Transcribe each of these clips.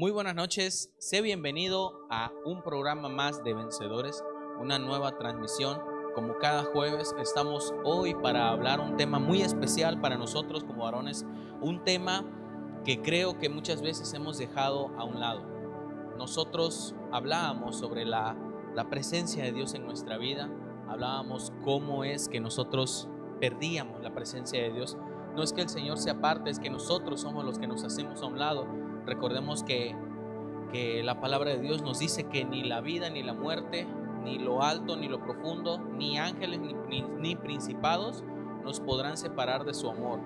Muy buenas noches, sé bienvenido a un programa más de Vencedores, una nueva transmisión. Como cada jueves estamos hoy para hablar un tema muy especial para nosotros como varones, un tema que creo que muchas veces hemos dejado a un lado. Nosotros hablábamos sobre la presencia de Dios en nuestra vida, hablábamos cómo es que nosotros perdíamos la presencia de Dios. No es que el Señor se aparte, es que nosotros somos los que nos hacemos a un lado. Recordemos que la palabra de Dios nos dice que ni la vida ni la muerte, ni lo alto ni lo profundo, ni ángeles ni principados nos podrán separar de su amor.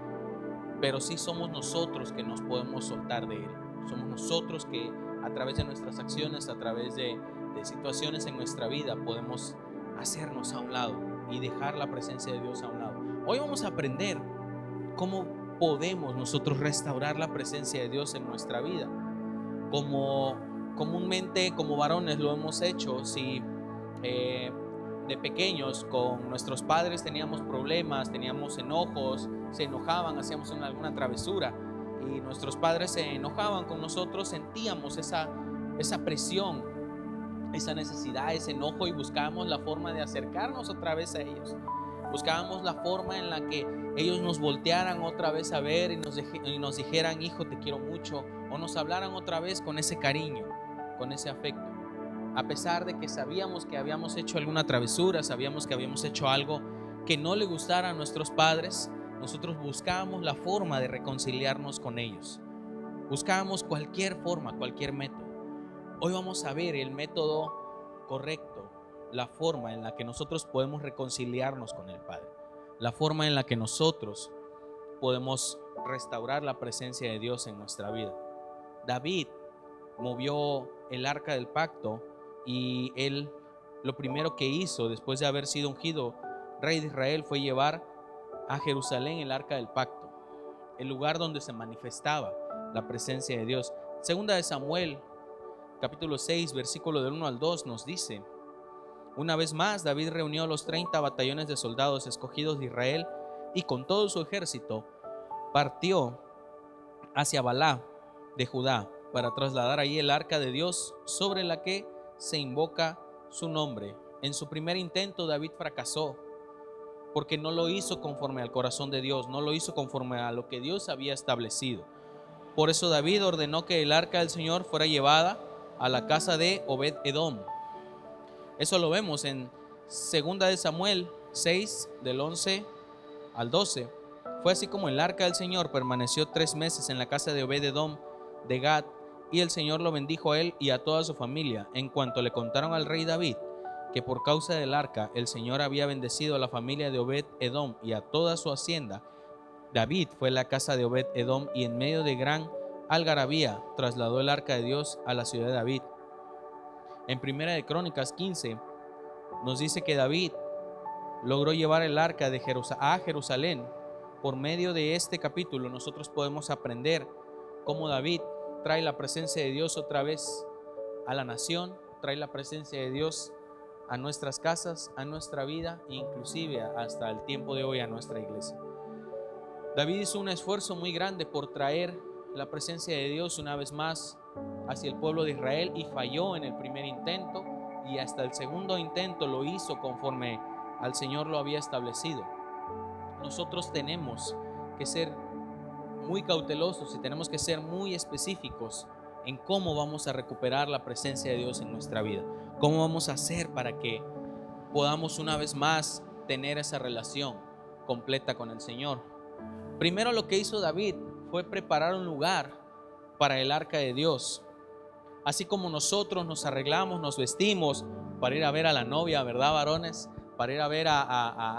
Pero sí somos nosotros que nos podemos soltar de Él. Somos nosotros que a través de nuestras acciones, a través de situaciones en nuestra vida, podemos hacernos a un lado y dejar la presencia de Dios a un lado. Hoy vamos a aprender cómo podemos nosotros restaurar la presencia de Dios en nuestra vida. Como comúnmente como varones lo hemos hecho. Si de pequeños con nuestros padres teníamos problemas, teníamos enojos, se enojaban, hacíamos alguna travesura y nuestros padres se enojaban con nosotros, sentíamos esa presión, esa necesidad, ese enojo, y buscábamos la forma de acercarnos otra vez a ellos. Buscábamos la forma en la que ellos nos voltearan otra vez a ver y nos dijeran: hijo, te quiero mucho, o nos hablaran otra vez con ese cariño, con ese afecto. A pesar de que sabíamos que habíamos hecho alguna travesura, sabíamos que habíamos hecho algo que no le gustara a nuestros padres, nosotros buscábamos la forma de reconciliarnos con ellos. Buscábamos cualquier forma, cualquier método. Hoy vamos a ver el método correcto, la forma en la que nosotros podemos reconciliarnos con el Padre, la forma en la que nosotros podemos restaurar la presencia de Dios en nuestra vida. David movió el arca del pacto y él lo primero que hizo después de haber sido ungido rey de Israel fue llevar a Jerusalén el arca del pacto, el lugar donde se manifestaba la presencia de Dios. Segunda de Samuel capítulo 6 versículo del 1 al 2 nos dice: una vez más David reunió los 30 batallones de soldados escogidos de Israel y con todo su ejército partió hacia Balá de Judá para trasladar allí el arca de Dios sobre la que se invoca su nombre. En su primer intento David fracasó porque no lo hizo conforme al corazón de Dios, no lo hizo conforme a lo que Dios había establecido. Por eso David ordenó que el arca del Señor fuera llevada a la casa de Obed-Edom. Eso lo vemos en 2 de Samuel 6 del 11 al 12. Fue así como el arca del Señor permaneció 3 meses en la casa de Obed-Edom de Gad, y el Señor lo bendijo a él y a toda su familia. En cuanto le contaron al rey David que por causa del arca el Señor había bendecido a la familia de Obed-Edom y a toda su hacienda, David fue a la casa de Obed-Edom y en medio de gran algarabía trasladó el arca de Dios a la ciudad de David. En Primera de Crónicas 15 nos dice que David logró llevar el arca de a Jerusalén. Por medio de este capítulo nosotros podemos aprender cómo David trae la presencia de Dios otra vez a la nación, trae la presencia de Dios a nuestras casas, a nuestra vida, inclusive hasta el tiempo de hoy a nuestra iglesia. David hizo un esfuerzo muy grande por traer la presencia de Dios una vez más hacia el pueblo de Israel y falló en el primer intento, y hasta el segundo intento lo hizo conforme al Señor lo había establecido. Nosotros tenemos que ser muy cautelosos y tenemos que ser muy específicos en cómo vamos a recuperar la presencia de Dios en nuestra vida, cómo vamos a hacer para que podamos una vez más tener esa relación completa con el Señor. Primero lo que hizo David fue preparar un lugar para el arca de Dios. Así como nosotros nos arreglamos, nos vestimos para ir a ver a la novia, ¿verdad, varones? Para ir a ver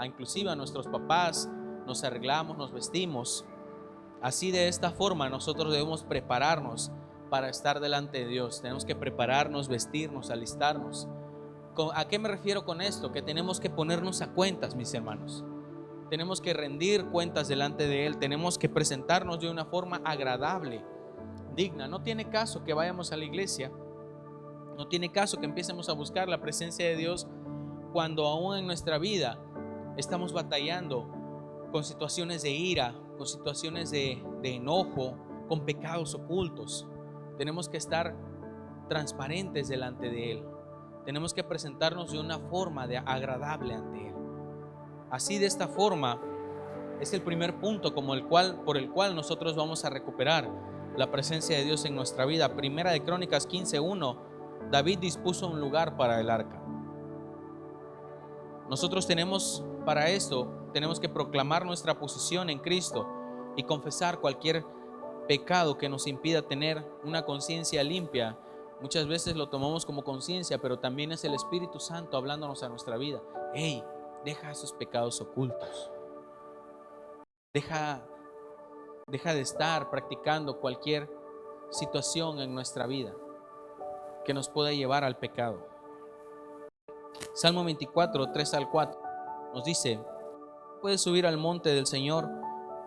inclusive a nuestros papás, nos arreglamos, nos vestimos. Así, de esta forma nosotros debemos prepararnos para estar delante de Dios. Tenemos que prepararnos, vestirnos, alistarnos. ¿A qué me refiero con esto? Que tenemos que ponernos a cuentas, mis hermanos. Tenemos que rendir cuentas delante de Él. Tenemos que presentarnos de una forma agradable, digna. No tiene caso que vayamos a la iglesia, no tiene caso que empecemos a buscar la presencia de Dios cuando aún en nuestra vida estamos batallando con situaciones de ira, con situaciones de enojo, con pecados ocultos. tenemos que estar transparentes delante de Él. Tenemos que presentarnos de una forma agradable ante Él. Así, de esta forma, es el primer punto por el cual nosotros vamos a recuperar la presencia de Dios en nuestra vida. Primera de Crónicas 15:1, David dispuso un lugar para el arca. Nosotros tenemos para esto, tenemos que proclamar nuestra posición en Cristo y confesar cualquier pecado que nos impida tener una conciencia limpia. Muchas veces lo tomamos como conciencia, pero también es el Espíritu Santo hablándonos a nuestra vida. Hey, deja esos pecados ocultos. Deja de estar practicando cualquier situación en nuestra vida que nos pueda llevar al pecado. Salmo 24, 3 al 4 nos dice: ¿puede subir al monte del Señor?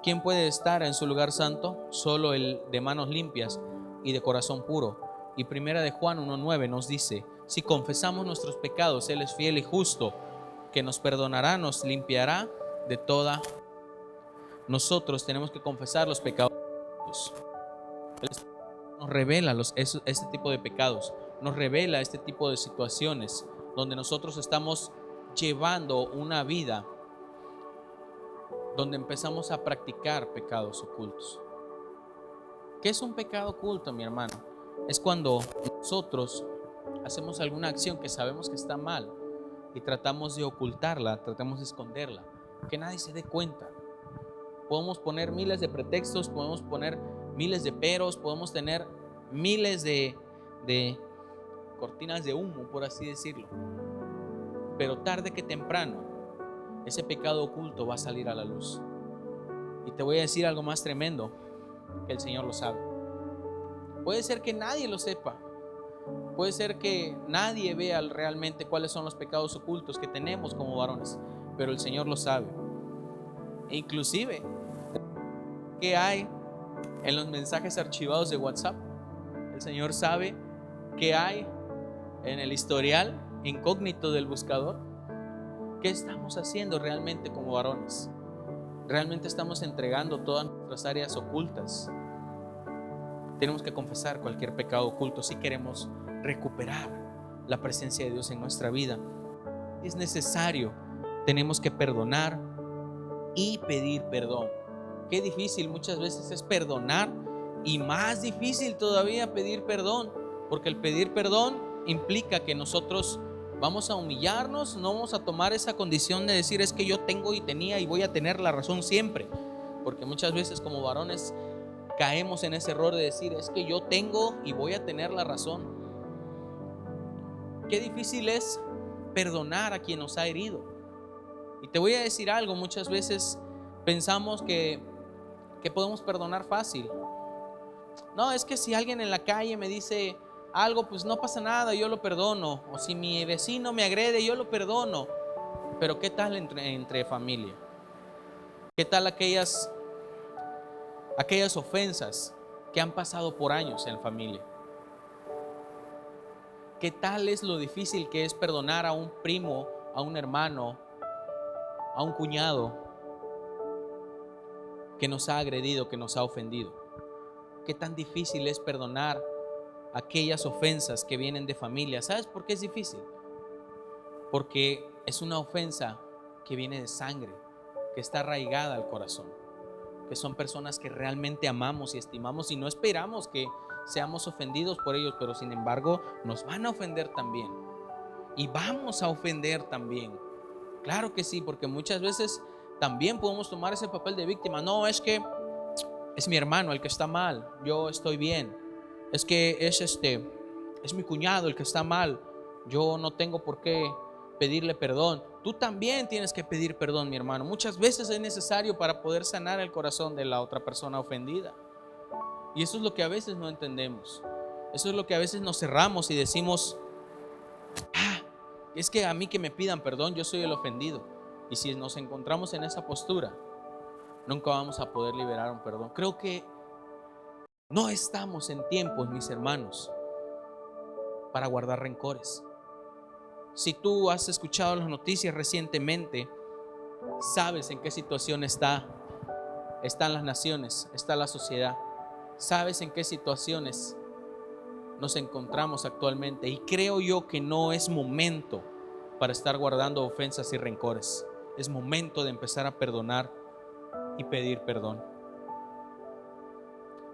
¿Quién puede estar en su lugar santo? Solo el de manos limpias y de corazón puro. Y primera de Juan 1:9 nos dice: si confesamos nuestros pecados, Él es fiel y justo, que nos perdonará, nos limpiará de toda. Nosotros tenemos que confesar los pecados. Él nos revela este tipo de pecados, nos revela este tipo de situaciones donde nosotros estamos llevando una vida donde empezamos a practicar pecados ocultos. ¿Qué es un pecado oculto, mi hermano? Es cuando nosotros hacemos alguna acción que sabemos que está mal y tratamos de ocultarla, tratamos de esconderla, que nadie se dé cuenta. Podemos poner miles de pretextos, podemos poner miles de peros, podemos tener miles de cortinas de humo, por así decirlo. Pero tarde que temprano, ese pecado oculto va a salir a la luz. Y te voy a decir algo más tremendo, que el Señor lo sabe. Puede ser que nadie lo sepa. Puede ser que nadie vea realmente cuáles son los pecados ocultos que tenemos como varones, pero el Señor lo sabe. E inclusive, ¿qué hay en los mensajes archivados de WhatsApp? El Señor sabe qué hay en el historial incógnito del buscador. ¿Qué estamos haciendo realmente como varones? ¿Realmente estamos entregando todas nuestras áreas ocultas? Tenemos que confesar cualquier pecado oculto si queremos recuperar la presencia de Dios en nuestra vida. Es necesario, tenemos que perdonar y pedir perdón. Qué difícil muchas veces es perdonar, y más difícil todavía pedir perdón, porque el pedir perdón implica que nosotros vamos a humillarnos, no vamos a tomar esa condición de decir es que yo tengo y tenía y voy a tener la razón siempre, porque muchas veces como varones caemos en ese error de decir es que yo tengo y voy a tener la razón. Qué difícil es perdonar a quien nos ha herido. Y te voy a decir algo, muchas veces pensamos que podemos perdonar fácil. No, es que si alguien en la calle me dice algo, pues no pasa nada, yo lo perdono. O si mi vecino me agrede, yo lo perdono. Pero ¿qué tal entre familia? ¿Qué tal aquellas ofensas que han pasado por años en familia? ¿Qué tal es lo difícil que es perdonar a un primo, a un hermano, a un cuñado que nos ha agredido, que nos ha ofendido? ¿Qué tan difícil es perdonar aquellas ofensas que vienen de familia? ¿Sabes por qué es difícil? Porque es una ofensa que viene de sangre, que está arraigada al corazón, que son personas que realmente amamos y estimamos y no esperamos que seamos ofendidos por ellos, pero sin embargo nos van a ofender también y vamos a ofender también. Claro que sí, porque muchas veces también podemos tomar ese papel de víctima. No, es que es mi hermano el que está mal, yo estoy bien. Es que es mi cuñado el que está mal, yo no tengo por qué pedirle perdón. Tú también tienes que pedir perdón, mi hermano. Muchas veces es necesario para poder sanar el corazón de la otra persona ofendida. Y eso es lo que a veces no entendemos. Eso es lo que a veces nos cerramos y decimos, es que a mí que me pidan perdón, yo soy el ofendido. Y si nos encontramos en esa postura, nunca vamos a poder liberar un perdón. Creo que no estamos en tiempos, mis hermanos, para guardar rencores. Si tú has escuchado las noticias recientemente, sabes en qué situación están las naciones, está la sociedad. Sabes en qué situaciones nos encontramos actualmente. Y creo yo que no es momento para estar guardando ofensas y rencores. Es momento de empezar a perdonar y pedir perdón.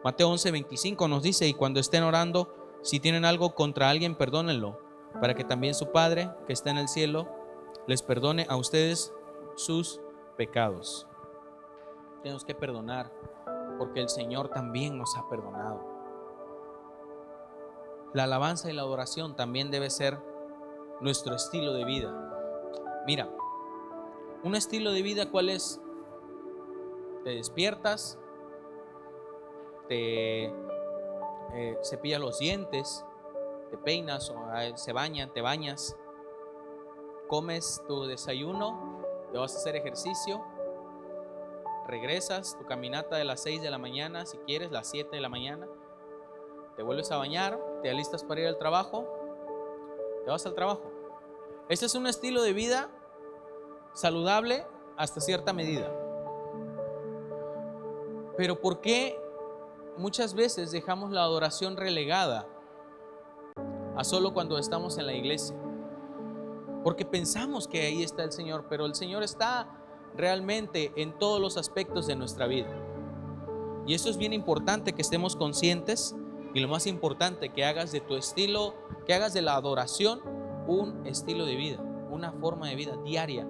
Mateo 11:25 nos dice: y cuando estén orando, si tienen algo contra alguien, perdónenlo, para que también su Padre que está en el cielo les perdone a ustedes sus pecados. Tenemos que perdonar porque el Señor también nos ha perdonado. La alabanza y la adoración también debe ser nuestro estilo de vida. Mira, un estilo de vida, ¿cuál es? Te despiertas, te cepillas los dientes, te peinas, te bañas, comes tu desayuno, te vas a hacer ejercicio, regresas tu caminata de las 6 de la mañana, si quieres, las 7 de la mañana, te vuelves a bañar, te alistas para ir al trabajo, te vas al trabajo. Este es un estilo de vida saludable hasta cierta medida. Pero ¿por qué muchas veces dejamos la adoración relegada a solo cuando estamos en la iglesia? Porque pensamos que ahí está el Señor, pero el Señor está realmente en todos los aspectos de nuestra vida. Y eso es bien importante que estemos conscientes, y lo más importante, que hagas de tu estilo, que hagas de la adoración un estilo de vida, una forma de vida diaria.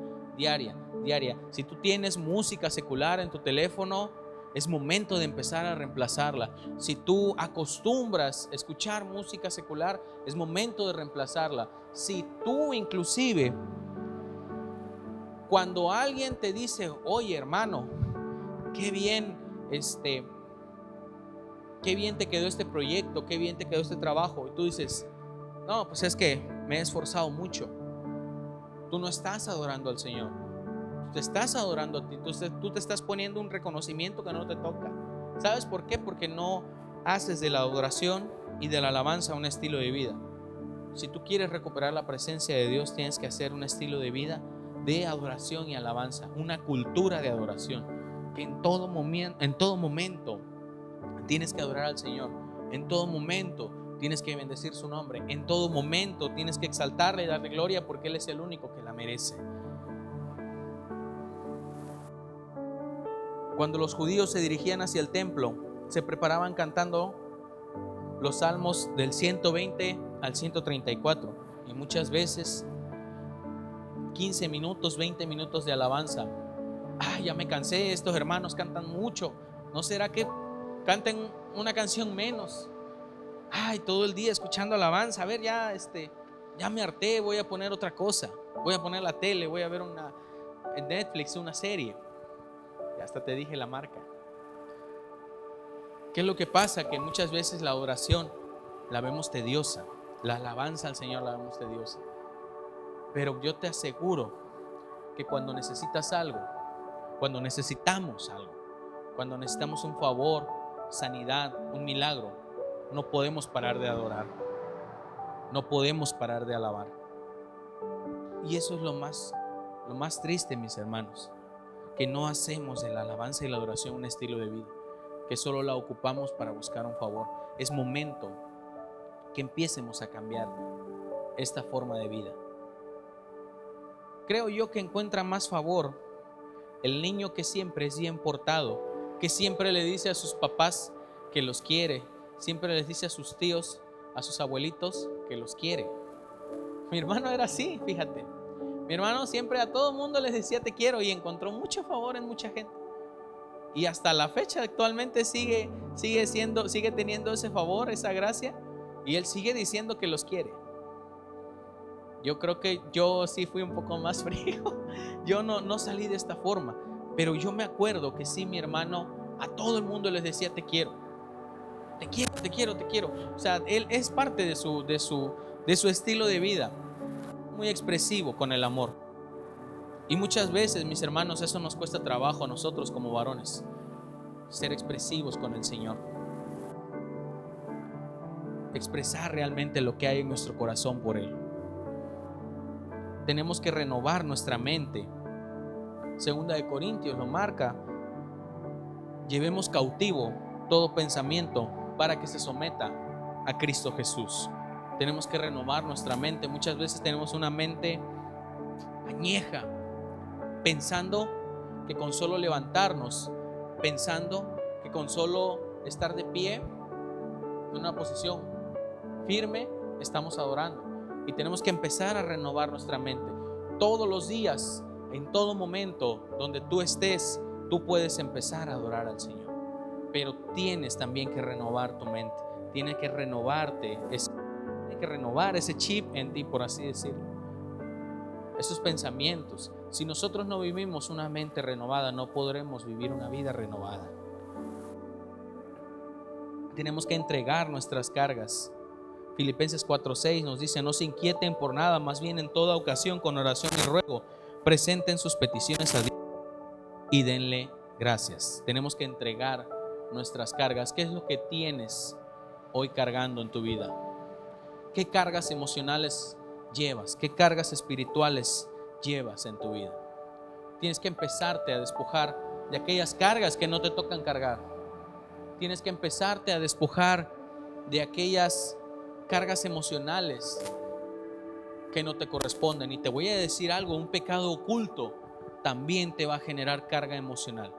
Si tú tienes música secular en tu teléfono, es momento de empezar a reemplazarla. Si tú acostumbras escuchar música secular, es momento de reemplazarla. Si tú inclusive, cuando alguien te dice: oye, hermano, qué bien te quedó este proyecto, qué bien te quedó este trabajo, y tú dices: no, pues es que me he esforzado mucho. Tú no estás adorando al Señor, tú te estás adorando a ti, tú te estás poniendo un reconocimiento que no te toca. ¿Sabes por qué? Porque no haces de la adoración y de la alabanza un estilo de vida. Si tú quieres recuperar la presencia de Dios, tienes que hacer un estilo de vida de adoración y alabanza, una cultura de adoración, que en todo momento tienes que adorar al Señor, en todo momento tienes que bendecir su nombre, en todo momento tienes que exaltarle y darle gloria, porque Él es el único que la merece. Cuando los judíos se dirigían hacia el templo, se preparaban cantando los salmos del 120 al 134, y muchas veces 15 minutos, 20 minutos de alabanza. Ya me cansé, estos hermanos cantan mucho, ¿no será que canten una canción menos? Todo el día escuchando alabanza, a ver, ya me harté, voy a poner otra cosa, voy a poner la tele, voy a ver en Netflix una serie. Ya hasta te dije la marca. ¿Qué es lo que pasa? Que muchas veces la adoración la vemos tediosa, la alabanza al Señor la vemos tediosa. Pero yo te aseguro que cuando necesitas algo, cuando necesitamos algo, cuando necesitamos un favor, sanidad, un milagro, no podemos parar de adorar, no podemos parar de alabar. Y eso es lo más triste, mis hermanos, que no hacemos de la alabanza y la adoración un estilo de vida, que solo la ocupamos para buscar un favor. Es momento que empiecemos a cambiar esta forma de vida. Creo yo que encuentra más favor el niño que siempre es bien portado, que siempre le dice a sus papás que los quiere, siempre les dice a sus tíos, a sus abuelitos que los quiere. Mi hermano era así, fíjate. Mi hermano siempre a todo mundo les decía te quiero, y encontró mucho favor en mucha gente. Y hasta la fecha actualmente sigue teniendo ese favor, esa gracia, y él sigue diciendo que los quiere. Yo creo que yo sí fui un poco más frío. Yo no salí de esta forma, pero yo me acuerdo que sí, mi hermano a todo el mundo les decía te quiero. O sea, él es parte de su estilo de vida, muy expresivo con el amor. Y muchas veces, mis hermanos, eso nos cuesta trabajo a nosotros como varones, ser expresivos con el Señor, expresar realmente lo que hay en nuestro corazón por Él. Tenemos que renovar nuestra mente. Segunda de Corintios lo marca: llevemos cautivo todo pensamiento para que se someta a Cristo Jesús. Tenemos que renovar nuestra mente. Muchas veces tenemos una mente añeja, pensando que con solo levantarnos, pensando que con solo estar de pie en una posición firme, estamos adorando. Y tenemos que empezar a renovar nuestra mente. Todos los días, en todo momento donde tú estés, tú puedes empezar a adorar al Señor. Pero tienes también que renovar tu mente. Tienes que renovarte, tienes que renovar ese chip en ti, por así decirlo. Esos pensamientos. Si nosotros no vivimos una mente renovada, no podremos vivir una vida renovada. Tenemos que entregar nuestras cargas. Filipenses 4:6 nos dice: no se inquieten por nada, más bien en toda ocasión con oración y ruego presenten sus peticiones a Dios y denle gracias. Tenemos que entregar nuestras cargas. ¿Qué es lo que tienes hoy cargando en tu vida? ¿Qué cargas emocionales llevas? ¿Qué cargas espirituales llevas en tu vida? Tienes que empezarte a despojar de aquellas cargas que no te tocan cargar. Tienes que empezarte a despojar de aquellas cargas emocionales que no te corresponden. Y te voy a decir algo: un pecado oculto también te va a generar carga emocional,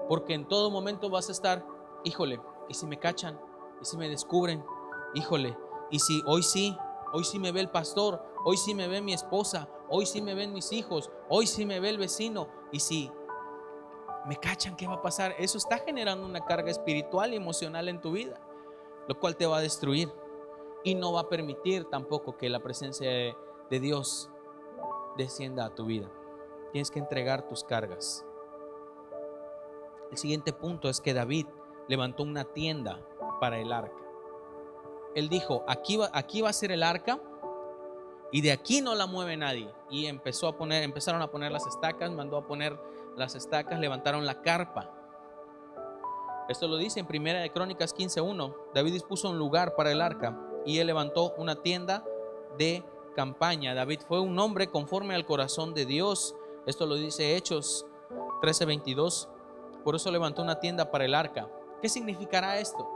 porque en todo momento vas a estar, híjole, ¿y si me cachan? ¿Y si me descubren? Híjole, ¿y si hoy sí me ve el pastor? Hoy sí me ve mi esposa, hoy sí me ven mis hijos, hoy sí me ve el vecino. ¿Y si me cachan, qué va a pasar? Eso está generando una carga espiritual y emocional en tu vida, lo cual te va a destruir y no va a permitir tampoco que la presencia de Dios descienda a tu vida. Tienes que entregar tus cargas. El siguiente punto es que David levantó una tienda para el arca. Él dijo: aquí va a ser el arca y de aquí no la mueve nadie. Y empezaron a poner las estacas, mandó a poner las estacas, levantaron la carpa. Esto lo dice en Primera de Crónicas 15:1. David dispuso un lugar para el arca y él levantó una tienda de campaña. David fue un hombre conforme al corazón de Dios. Esto lo dice Hechos 13:22. Por eso levantó una tienda para el arca. ¿Qué significará esto?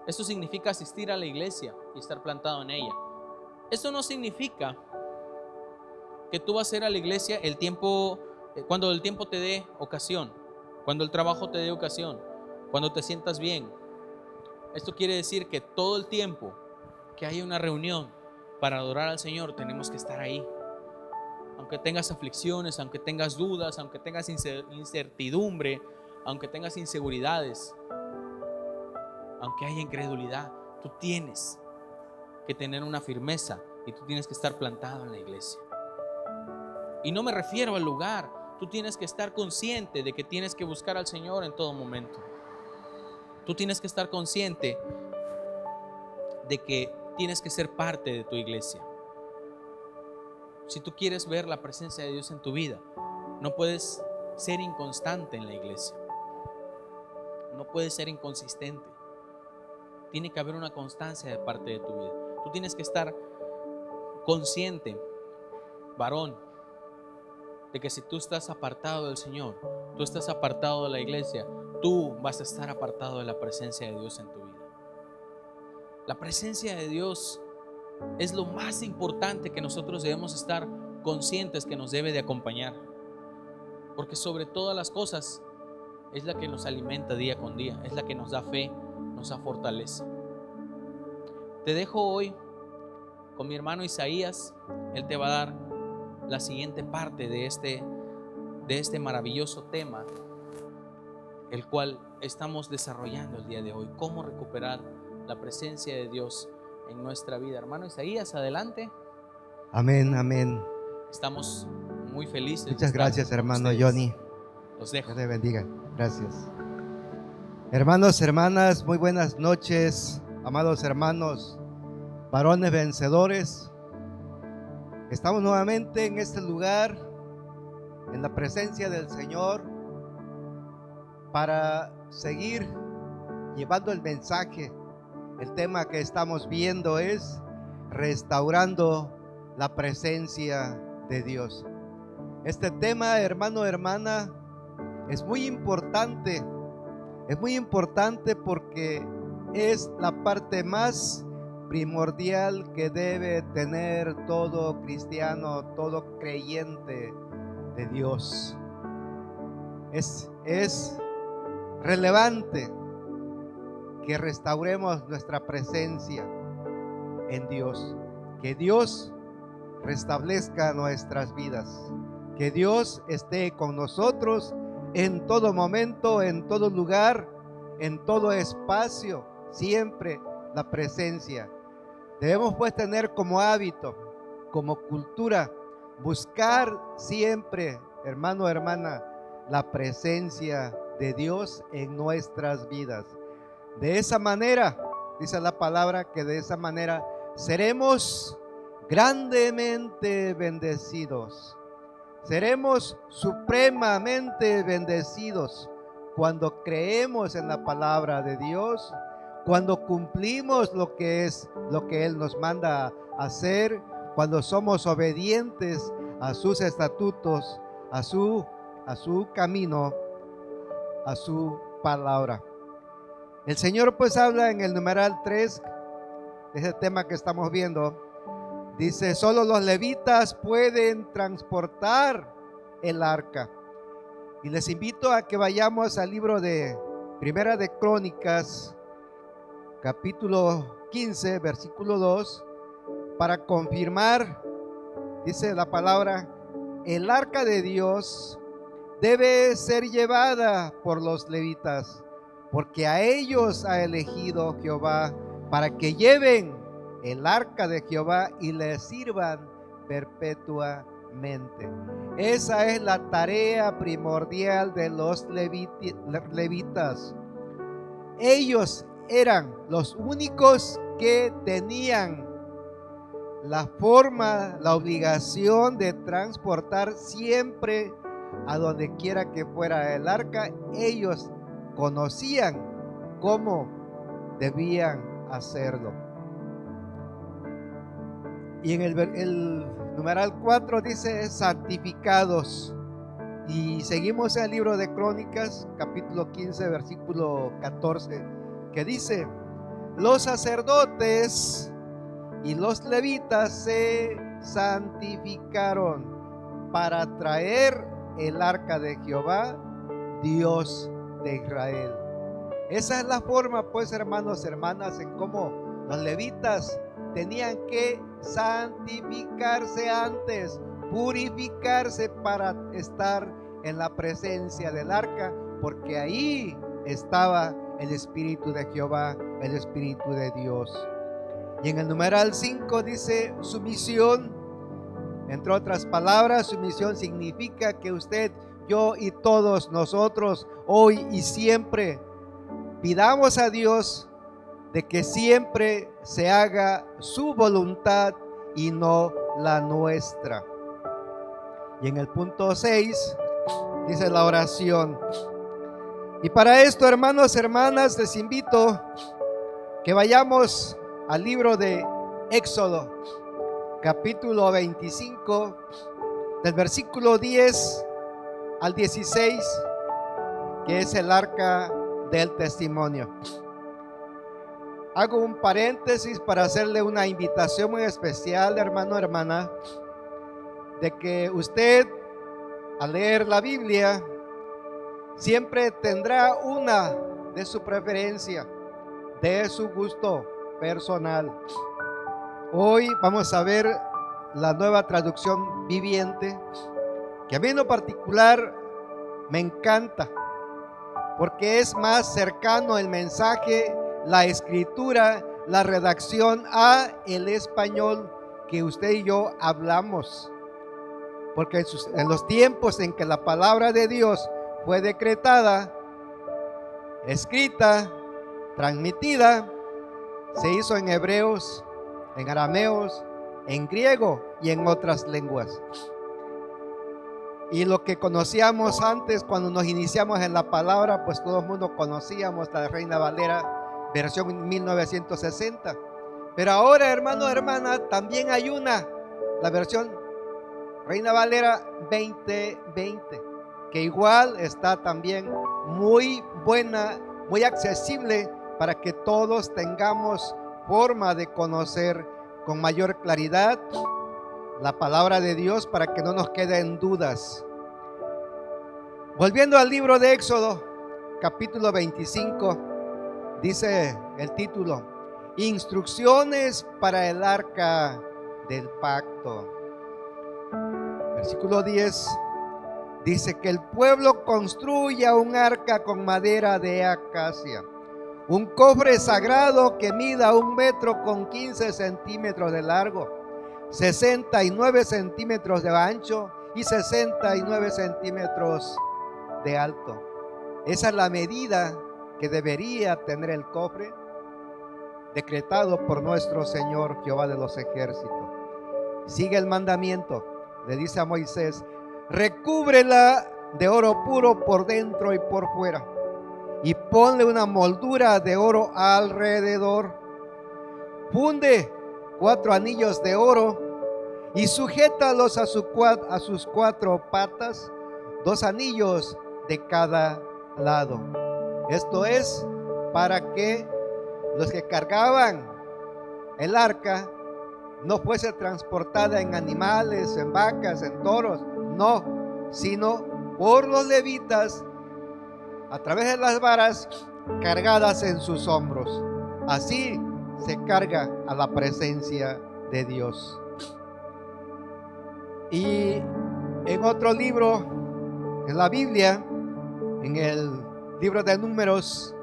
Esto significa asistir a la iglesia y estar plantado en ella. Esto no significa que tú vas a ir a la iglesia cuando el tiempo te dé ocasión, cuando el trabajo te dé ocasión, cuando te sientas bien. Esto quiere decir que todo el tiempo que haya una reunión para adorar al Señor, tenemos que estar ahí. Aunque tengas aflicciones, aunque tengas dudas, aunque tengas incertidumbre, aunque tengas inseguridades, aunque haya incredulidad, tú tienes que tener una firmeza y tú tienes que estar plantado en la iglesia. Y no me refiero al lugar. Tú tienes que estar consciente de que tienes que buscar al Señor en todo momento. Tú tienes que estar consciente de que tienes que ser parte de tu iglesia. Si tú quieres ver la presencia de Dios en tu vida, no puedes ser inconstante en la iglesia. No puedes ser inconsistente. Tiene que haber una constancia de parte de tu vida. Tú tienes que estar consciente, varón, de que si tú estás apartado del Señor, tú estás apartado de la iglesia, tú vas a estar apartado de la presencia de Dios en tu vida. La presencia de Dios es lo más importante que nosotros debemos estar conscientes que nos debe de acompañar, porque sobre todas las cosas es la que nos alimenta día con día, es la que nos da fe, nos da fortaleza. Te dejo hoy con mi hermano Isaías. Él te va a dar la siguiente parte de este maravilloso tema, el cual estamos desarrollando el día de hoy: cómo recuperar la presencia de Dios en nuestra vida. Hermano Isaías, adelante. Amén, amén. Estamos muy felices. Muchas gracias, hermano Johnny. Los dejo. Dios te bendiga. Gracias. Hermanos, hermanas, muy buenas noches, amados hermanos, varones vencedores. Estamos nuevamente en este lugar, en la presencia del Señor, para seguir llevando el mensaje. El tema que estamos viendo es restaurando la presencia de Dios. Este tema, hermano, hermana, es muy importante porque es la parte más primordial que debe tener todo cristiano, todo creyente de Dios. Es relevante que restauremos nuestra presencia en Dios, que Dios restablezca nuestras vidas, que Dios esté con nosotros en todo momento, en todo lugar, en todo espacio, siempre la presencia. Debemos pues tener como hábito, como cultura, buscar siempre, hermano, hermana, la presencia de Dios en nuestras vidas. De esa manera, dice la palabra, que de esa manera seremos grandemente bendecidos. Seremos supremamente bendecidos cuando creemos en la palabra de Dios, cuando cumplimos lo que Él nos manda a hacer, cuando somos obedientes a sus estatutos, a su camino, a su palabra. El Señor pues habla en el numeral 3 de ese tema que estamos viendo. Dice, solo los levitas pueden transportar el arca. Y les invito a que vayamos al libro de Primera de Crónicas, capítulo 15, versículo 2, para confirmar, dice la palabra, el arca de Dios debe ser llevada por los levitas, porque a ellos ha elegido Jehová para que lleven el arca de Jehová y le sirvan perpetuamente. Esa es la tarea primordial de los levitas. Ellos eran los únicos que tenían la forma, la obligación de transportar siempre a donde quiera que fuera el arca. Ellos conocían cómo debían hacerlo. Y en el numeral 4 dice santificados. Y seguimos en el libro de Crónicas, capítulo 15, versículo 14, que dice, los sacerdotes y los levitas se santificaron para traer el arca de Jehová, Dios de Israel. Esa es la forma, pues, hermanos, hermanas, en cómo los levitas tenían que santificarse antes, purificarse para estar en la presencia del arca, porque ahí estaba el Espíritu de Jehová, el Espíritu de Dios. Y en el numeral 5 dice sumisión. Entre otras palabras, sumisión significa que usted, yo y todos nosotros, hoy y siempre, pidamos a Dios de que siempre se haga su voluntad y no la nuestra. Y en el punto 6 dice la oración. Y para esto, hermanos, hermanas, les invito que vayamos al libro de Éxodo, capítulo 25, del versículo 10 al 16, que es el arca del testimonio. Hago un paréntesis para hacerle una invitación muy especial, hermano, hermana, de que usted, al leer la Biblia, siempre tendrá una de su preferencia, de su gusto personal. Hoy vamos a ver la nueva traducción viviente, que a mí en lo particular me encanta, porque es más cercano el mensaje, la escritura, la redacción a el español que usted y yo hablamos. Porque en los tiempos en que la palabra de Dios fue decretada, escrita, transmitida, se hizo en hebreos, en arameos, en griego y en otras lenguas. Y lo que conocíamos antes, cuando nos iniciamos en la palabra, pues todo el mundo conocíamos la Reina Valera versión 1960. Pero ahora, hermano, hermana, también hay la versión Reina Valera 2020, que igual está también muy buena, muy accesible para que todos tengamos forma de conocer con mayor claridad la palabra de Dios, para que no nos queden dudas. Volviendo al libro de Éxodo, capítulo 25, dice el título: Instrucciones para el arca del pacto. Versículo 10 dice que el pueblo construya un arca con madera de acacia, un cofre sagrado que mida 1 metro con 15 centímetros de largo, 69 centímetros de ancho y 69 centímetros de alto. Esa es la medida que debería tener el cofre, decretado por nuestro Señor Jehová de los ejércitos. Sigue el mandamiento, le dice a Moisés: recúbrela de oro puro por dentro y por fuera, y ponle una moldura de oro alrededor. Funde 4 anillos de oro y sujétalos a sus 4 patas, 2 anillos de cada lado. Esto es para que los que cargaban el arca no fuese transportada en animales, en vacas, en toros, no, sino por los levitas a través de las varas cargadas en sus hombros. Así se carga a la presencia de Dios. Y en otro libro, en la Biblia, en el libro de Números,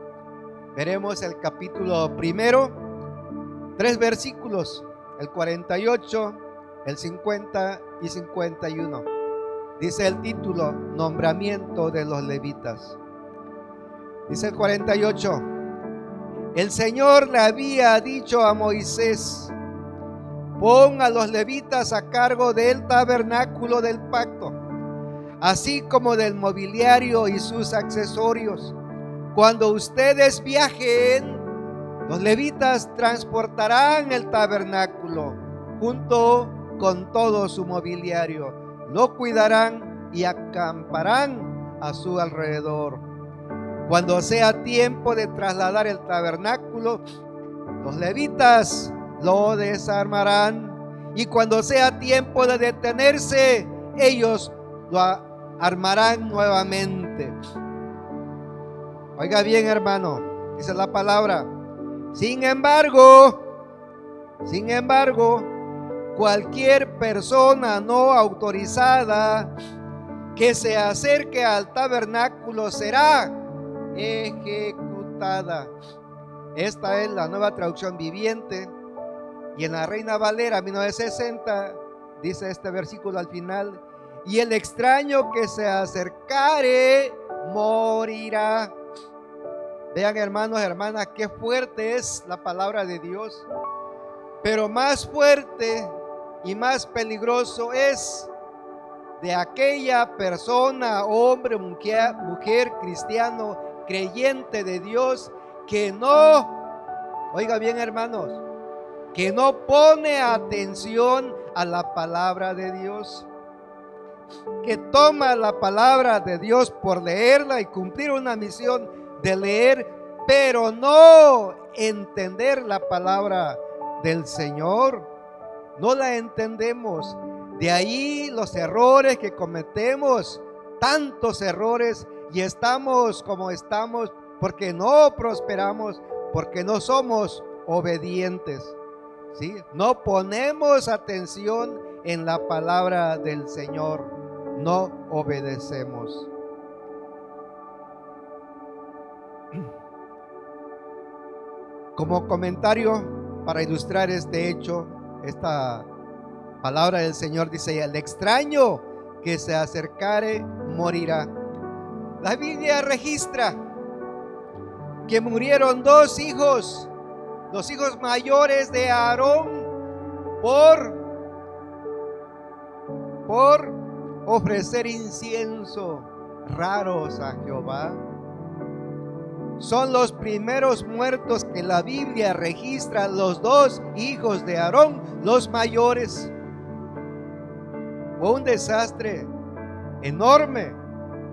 veremos el capítulo 1, 3 versículos, el 48, el 50 y 51. Dice el título: nombramiento de los levitas. Dice el 48: el Señor le había dicho a Moisés: pon a los levitas a cargo del tabernáculo del pacto, así como del mobiliario y sus accesorios. Cuando ustedes viajen, los levitas transportarán el tabernáculo junto con todo su mobiliario, lo cuidarán y acamparán a su alrededor. Cuando sea tiempo de trasladar el tabernáculo, los levitas lo desarmarán, y cuando sea tiempo de detenerse, ellos lo armarán nuevamente. Oiga bien, hermano, dice la palabra: sin embargo, cualquier persona no autorizada que se acerque al tabernáculo será ejecutada. Esta es la Nueva Traducción Viviente, y en la Reina Valera 1960 dice este versículo al final: y el extraño que se acercare morirá. Vean, hermanos, hermanas, qué fuerte es la palabra de Dios. Pero más fuerte y más peligroso es de aquella persona, hombre, mujer, cristiano, creyente de Dios, que no, oiga bien, hermanos, que no pone atención a la palabra de Dios, que toma la palabra de Dios por leerla y cumplir una misión de leer, pero no entender la palabra del Señor. No la entendemos. De ahí los errores que cometemos, tantos errores, y estamos como estamos porque no prosperamos, porque no somos obedientes, ¿sí? No ponemos atención en la palabra del Señor, no obedecemos. Como comentario para ilustrar este hecho, esta palabra del Señor dice: el extraño que se acercare morirá. La Biblia registra que murieron 2 hijos, los hijos mayores de Aarón, por ofrecer incienso raros a Jehová. Son los primeros muertos que la Biblia registra, los 2 hijos de Aarón, los mayores. Fue un desastre enorme,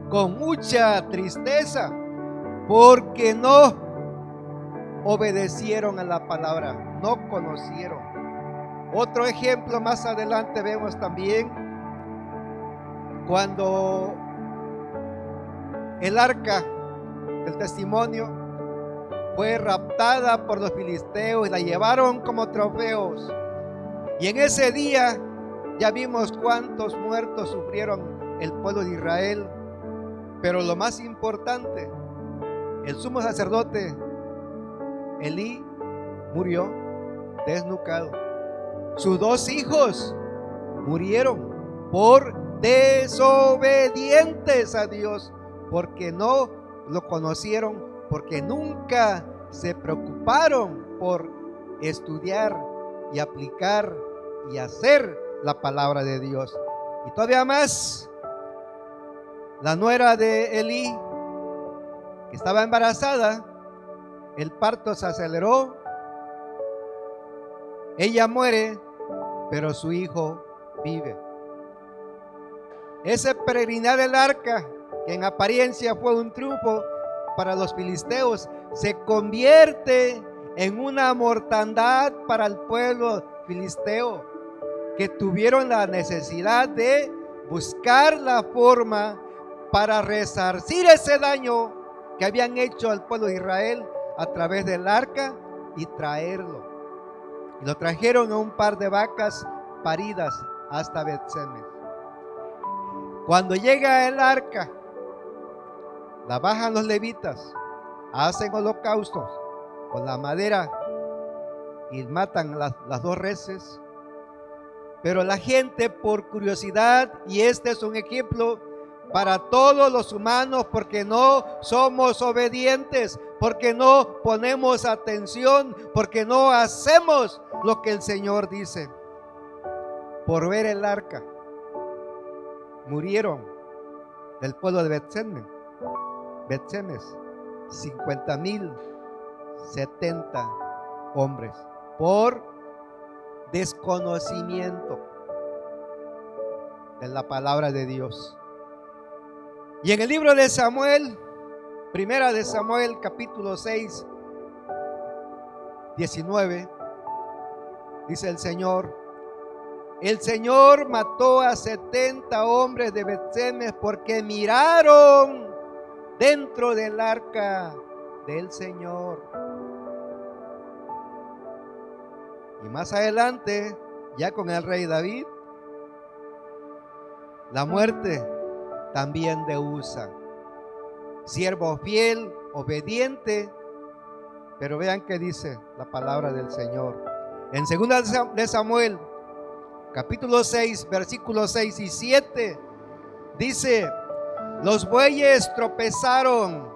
con mucha tristeza, porque no obedecieron a la palabra, no conocieron. Otro ejemplo más adelante vemos también cuando el arca del testimonio fue raptada por los filisteos y la llevaron como trofeos. Y en ese día ya vimos cuántos muertos sufrieron el pueblo de Israel. Pero lo más importante, el sumo sacerdote Elí murió desnucado. Sus 2 hijos murieron por desobedientes a Dios, porque no lo conocieron, porque nunca se preocuparon por estudiar y aplicar y hacer la palabra de Dios. Y todavía más, la nuera de Elí, que estaba embarazada, el parto se aceleró, ella muere, pero su hijo vive. Ese peregrinar del arca, que en apariencia fue un triunfo para los filisteos, se convierte en una mortandad para el pueblo filisteo, que tuvieron la necesidad de buscar la forma para resarcir ese daño que habían hecho al pueblo de Israel a través del arca y traerlo. Y lo trajeron a un par de vacas paridas hasta Bet-Semes. Cuando llega el arca, la bajan los levitas, hacen holocaustos con la madera y matan las 2 reses. Pero la gente, por curiosidad, y este es un ejemplo para todos los humanos, porque no somos obedientes, porque no ponemos atención, porque no hacemos lo que el Señor dice. Por ver el arca murieron del pueblo de Bet-Semes 50,070 hombres por desconocimiento de la palabra de Dios. Y en el libro de Samuel, primera de Samuel, capítulo 6, 19, dice el Señor mató a 70 hombres de Bet-Semes porque miraron dentro del arca del Señor. Y más adelante, ya con el rey David, la muerte también de Usa, siervo fiel, obediente. Pero vean qué dice la palabra del Señor en 2 de Samuel, capítulo 6, versículos 6 y 7. Dice: los bueyes tropezaron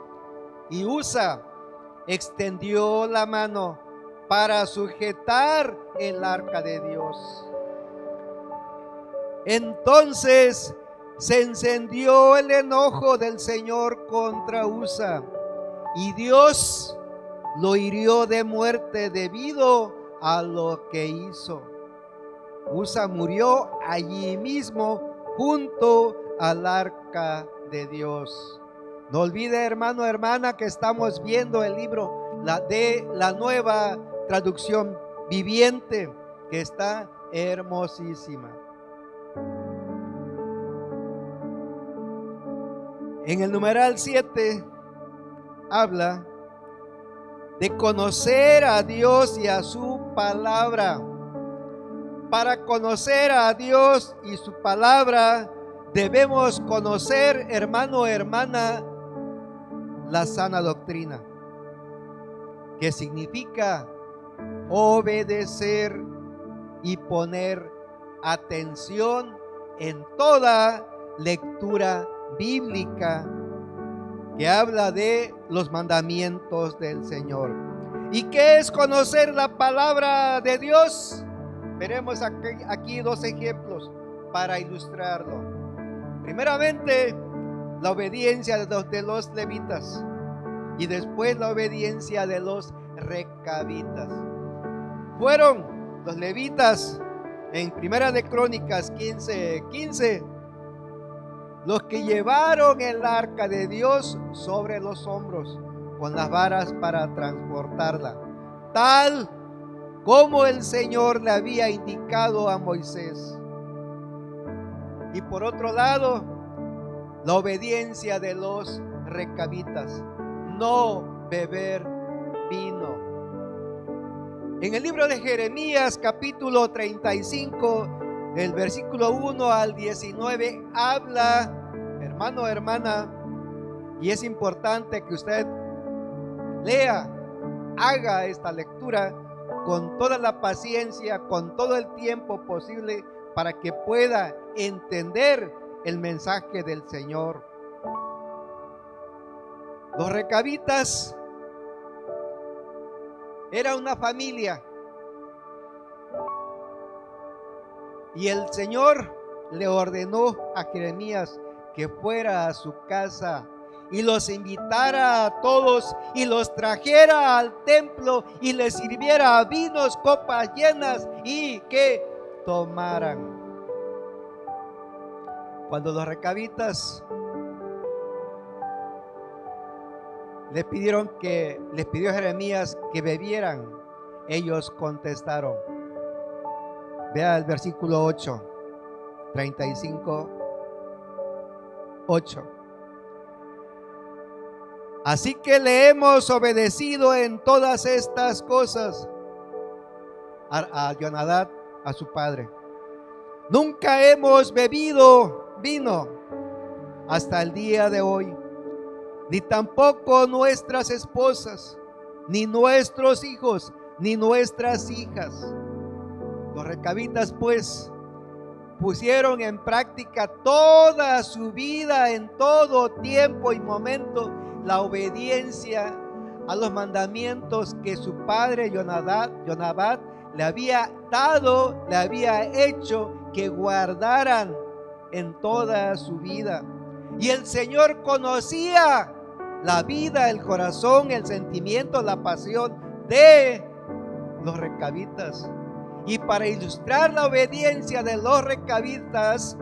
y Usa extendió la mano para sujetar el arca de Dios. Entonces se encendió el enojo del Señor contra Usa y Dios lo hirió de muerte debido a lo que hizo. Usa murió allí mismo junto al arca de Dios. No olvide, hermano, hermana, que estamos viendo el libro de la Nueva Traducción Viviente, que está hermosísima. En el numeral 7 habla de conocer a Dios y a su palabra. Para conocer a Dios y su palabra debemos conocer, hermano, hermana, la sana doctrina, que significa obedecer y poner atención en toda lectura bíblica que habla de los mandamientos del Señor. ¿Y qué es conocer la palabra de Dios? Veremos aquí 2 ejemplos para ilustrarlo. Primeramente, la obediencia de los levitas y después la obediencia de los recabitas. Fueron los levitas en Primera de Crónicas 15:15 los que llevaron el arca de Dios sobre los hombros con las varas para transportarla, tal como el Señor le había indicado a Moisés. Y por otro lado, la obediencia de los recabitas, no beber vino. En el libro de Jeremías, capítulo 35, del versículo 1 al 19, habla, hermano, hermana, y es importante que usted lea, haga esta lectura con toda la paciencia, con todo el tiempo posible, para que pueda entender el mensaje del Señor. Los recabitas era una familia, y el Señor le ordenó a Jeremías que fuera a su casa y los invitara a todos y los trajera al templo y les sirviera vinos, copas llenas y que tomaran. Cuando los recabitas les pidió Jeremías que bebieran, ellos contestaron. Vea el versículo 8, 35, 8. Así que le hemos obedecido en todas estas cosas a Jonadab, a su padre. Nunca hemos bebido vino hasta el día de hoy, ni tampoco nuestras esposas, ni nuestros hijos, ni nuestras hijas. Los recabitas pues pusieron en práctica toda su vida, en todo tiempo y momento, la obediencia a los mandamientos que su padre Jonadab le había dado, le había hecho que guardaran en toda su vida. Y el Señor conocía la vida, el corazón, el sentimiento, la pasión de los recabitas. Y para ilustrar la obediencia de los recabitas,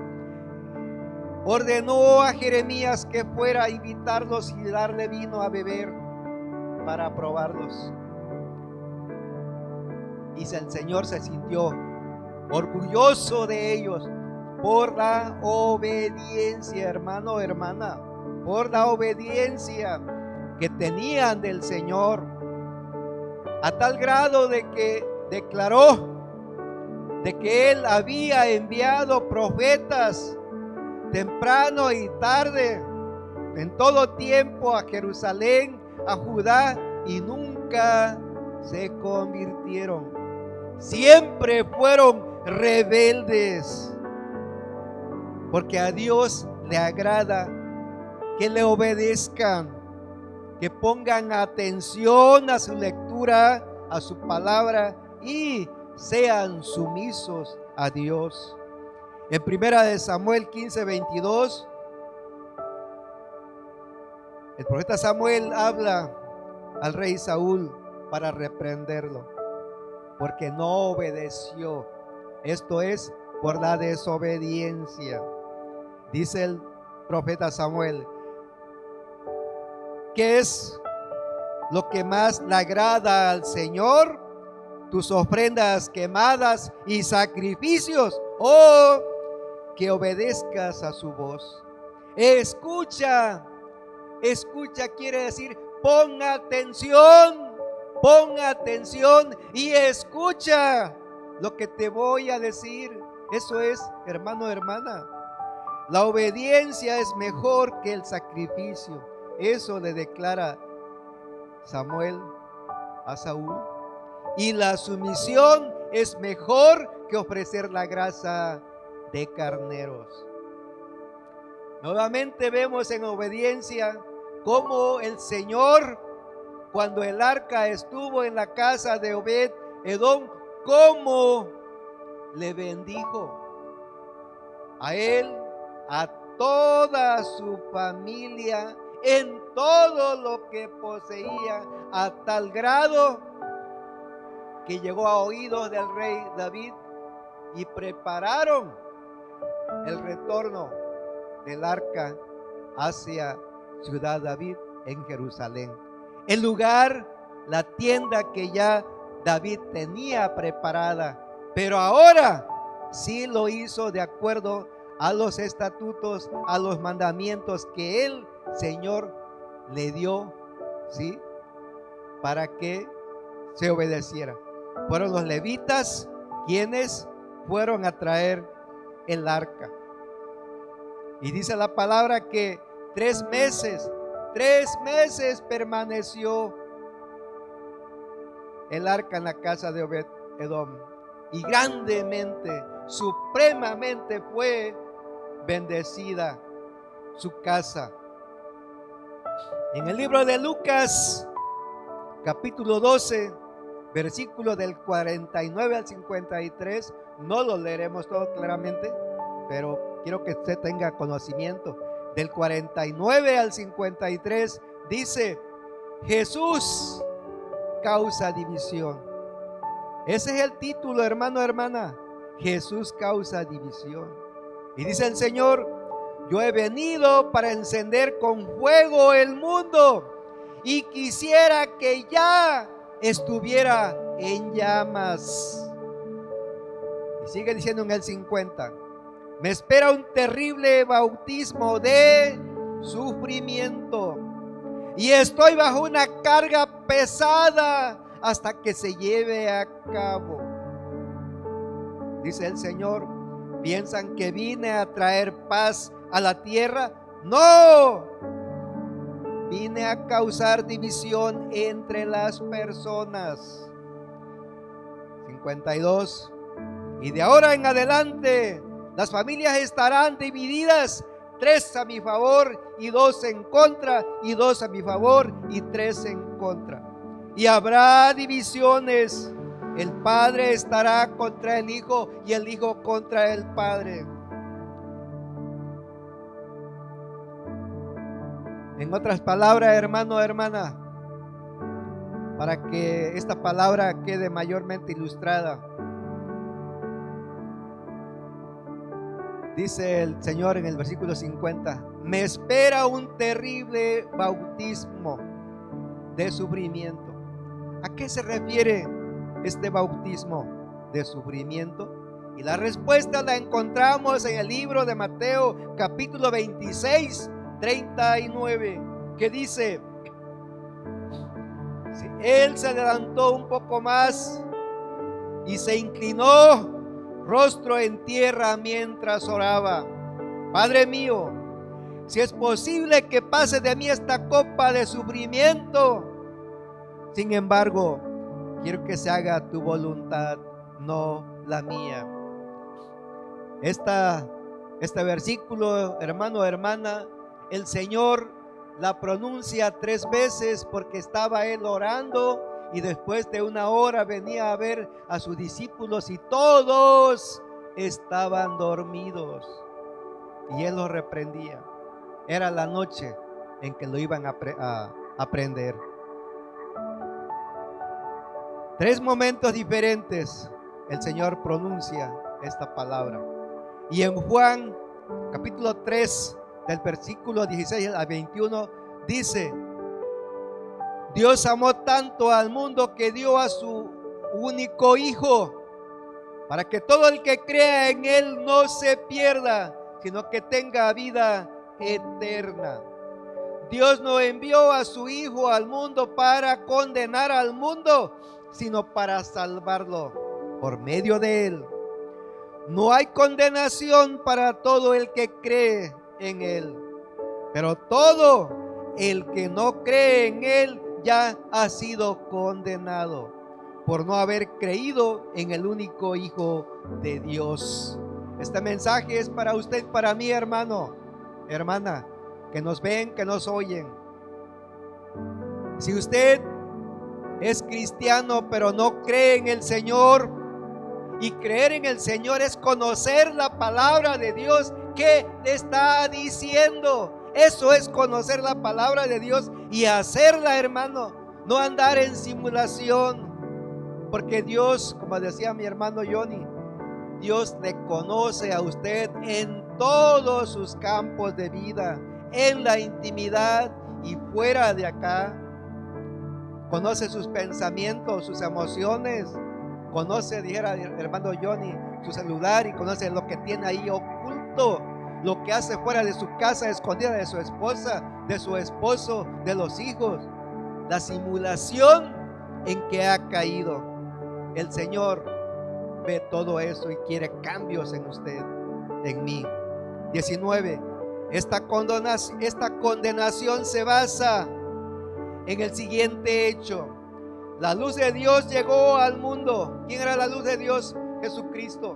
ordenó a Jeremías que fuera a invitarlos y darle vino a beber para probarlos. Y el Señor se sintió orgulloso de ellos por la obediencia, hermano, hermana, por la obediencia que tenían del Señor, a tal grado de que declaró de que Él había enviado profetas temprano y tarde, en todo tiempo, a Jerusalén, a Judá, y nunca se convirtieron. Siempre fueron rebeldes, porque a Dios le agrada que le obedezcan, que pongan atención a su lectura, a su palabra, y sean sumisos a Dios. En primera de Samuel 15:22, el profeta Samuel habla al rey Saúl para reprenderlo, porque no obedeció. Esto es por la desobediencia. Dice el profeta Samuel, ¿qué es lo que más le agrada al Señor? Tus ofrendas quemadas y sacrificios, o que obedezcas a su voz. Escucha quiere decir pon atención y escucha lo que te voy a decir. Eso es, hermano, hermana, la obediencia es mejor que el sacrificio. Eso le declara Samuel a Saúl. Y la sumisión es mejor que ofrecer la grasa de carneros. Nuevamente vemos en obediencia cómo el Señor, cuando el arca estuvo en la casa de Obed-Edom, cómo le bendijo a él, a toda su familia, en todo lo que poseía, a tal grado que llegó a oídos del rey David, y prepararon el retorno del arca hacia Ciudad David en Jerusalén. el lugar, la tienda que ya David tenía preparada, pero ahora sí lo hizo de acuerdo a los estatutos, a los mandamientos que el Señor le dio, ¿sí? Para que se obedeciera. Fueron los levitas quienes fueron a traer el arca. Y dice la palabra que 3 meses permaneció el arca en la casa de Obed-Edom, y grandemente, supremamente fue bendecida su casa. En el libro de Lucas, capítulo 12, versículo del 49 al 53, no lo leeremos todo claramente, pero quiero que usted tenga conocimiento. Del 49 al 53 dice: Jesús causa división. Ese es el título, hermano, hermana. Jesús causa división. Y dice el Señor: yo he venido para encender con fuego el mundo, y quisiera que ya estuviera en llamas. Y sigue diciendo en el 50: me espera un terrible bautismo de sufrimiento, y estoy bajo una carga pesada hasta que se lleve a cabo. Dice el Señor: ¿piensan que vine a traer paz a la tierra? No, vine a causar división entre las personas. 52: y de ahora en adelante las familias estarán divididas, 3 a mi favor y 2 en contra, y 2 a mi favor y 3 en contra. Y habrá divisiones. El padre estará contra el hijo y el hijo contra el padre. En otras palabras, hermano, hermana, para que esta palabra quede mayormente ilustrada, dice el Señor en el versículo 50: me espera un terrible bautismo de sufrimiento. ¿A qué se refiere este bautismo de sufrimiento? Y la respuesta la encontramos en el libro de Mateo, capítulo 26, 39, que dice: él se levantó un poco más y se inclinó rostro en tierra mientras oraba: Padre mío, si es posible que pase de mí esta copa de sufrimiento, sin embargo, quiero que se haga tu voluntad, no la mía. Este versículo, hermano, hermana, el Señor la pronuncia 3 veces porque estaba él orando, y después de una hora venía a ver a sus discípulos y todos estaban dormidos, y él los reprendía. Era la noche en que lo iban a aprender. 3 momentos diferentes el Señor pronuncia esta palabra. Y en Juan capítulo 3, del versículo 16 al 21, dice: Dios amó tanto al mundo que dio a su único Hijo, para que todo el que crea en Él no se pierda, sino que tenga vida eterna. Dios no envió a su Hijo al mundo para condenar al mundo, sino para salvarlo por medio de Él. No hay condenación para todo el que cree en Él, pero todo el que no cree en Él ya ha sido condenado por no haber creído en el único Hijo de Dios. Este mensaje es para usted, para mí, hermano, hermana, que nos ven, que nos oyen. Si usted es cristiano pero no cree en el Señor, y creer en el Señor es conocer la palabra de Dios que te está diciendo. Eso es conocer la palabra de Dios y hacerla, hermano, no andar en simulación. Porque Dios, como decía mi hermano Johnny, Dios le conoce a usted en todos sus campos de vida, en la intimidad y fuera de acá. conoce sus pensamientos, sus emociones, conoce, dijera el hermano Johnny, su celular, y conoce lo que tiene ahí oculto, lo que hace fuera de su casa, escondida de su esposa, de su esposo, de los hijos, la simulación en que ha caído. El Señor ve todo eso y quiere cambios en usted, en mí. 19. Esta condenación se basa en el siguiente hecho: la luz de Dios llegó al mundo. ¿Quién era la luz de Dios? Jesucristo.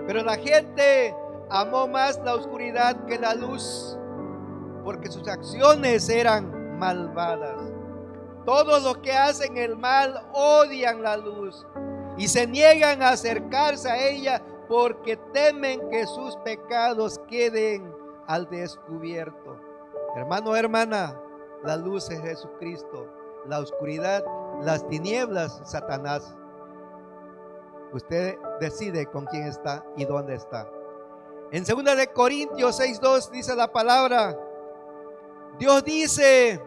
Pero la gente amó más la oscuridad que la luz, porque sus acciones eran malvadas. Todos los que hacen el mal odian la luz y se niegan a acercarse a ella, porque temen que sus pecados queden al descubierto. Hermano, hermana, la luz es Jesucristo, la oscuridad, las tinieblas, Satanás. Usted decide con quién está y dónde está. En 2 de Corintios 6:2 dice la palabra, Dios dice: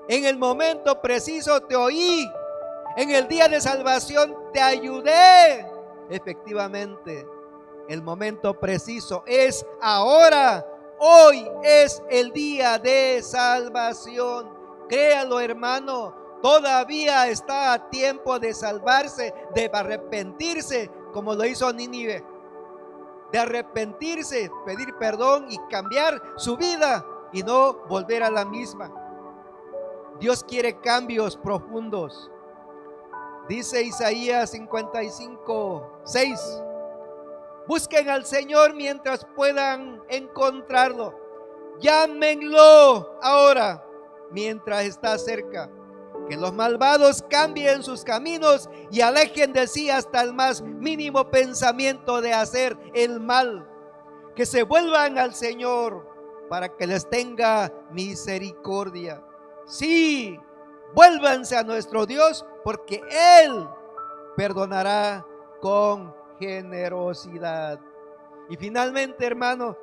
en el momento preciso te oí, en el día de salvación te ayudé. Efectivamente, el momento preciso es ahora. Hoy es el día de salvación. Créalo, hermano, todavía está a tiempo de salvarse, de arrepentirse, como lo hizo Nínive, de arrepentirse, pedir perdón y cambiar su vida y no volver a la misma. Dios quiere cambios profundos. Dice Isaías 55:6: busquen al Señor mientras puedan encontrarlo. Llámenlo ahora mientras está cerca. Que los malvados cambien sus caminos y alejen de sí hasta el más mínimo pensamiento de hacer el mal. Que se vuelvan al Señor para que les tenga misericordia. Sí, vuélvanse a nuestro Dios, porque Él perdonará con generosidad. Y finalmente, hermano,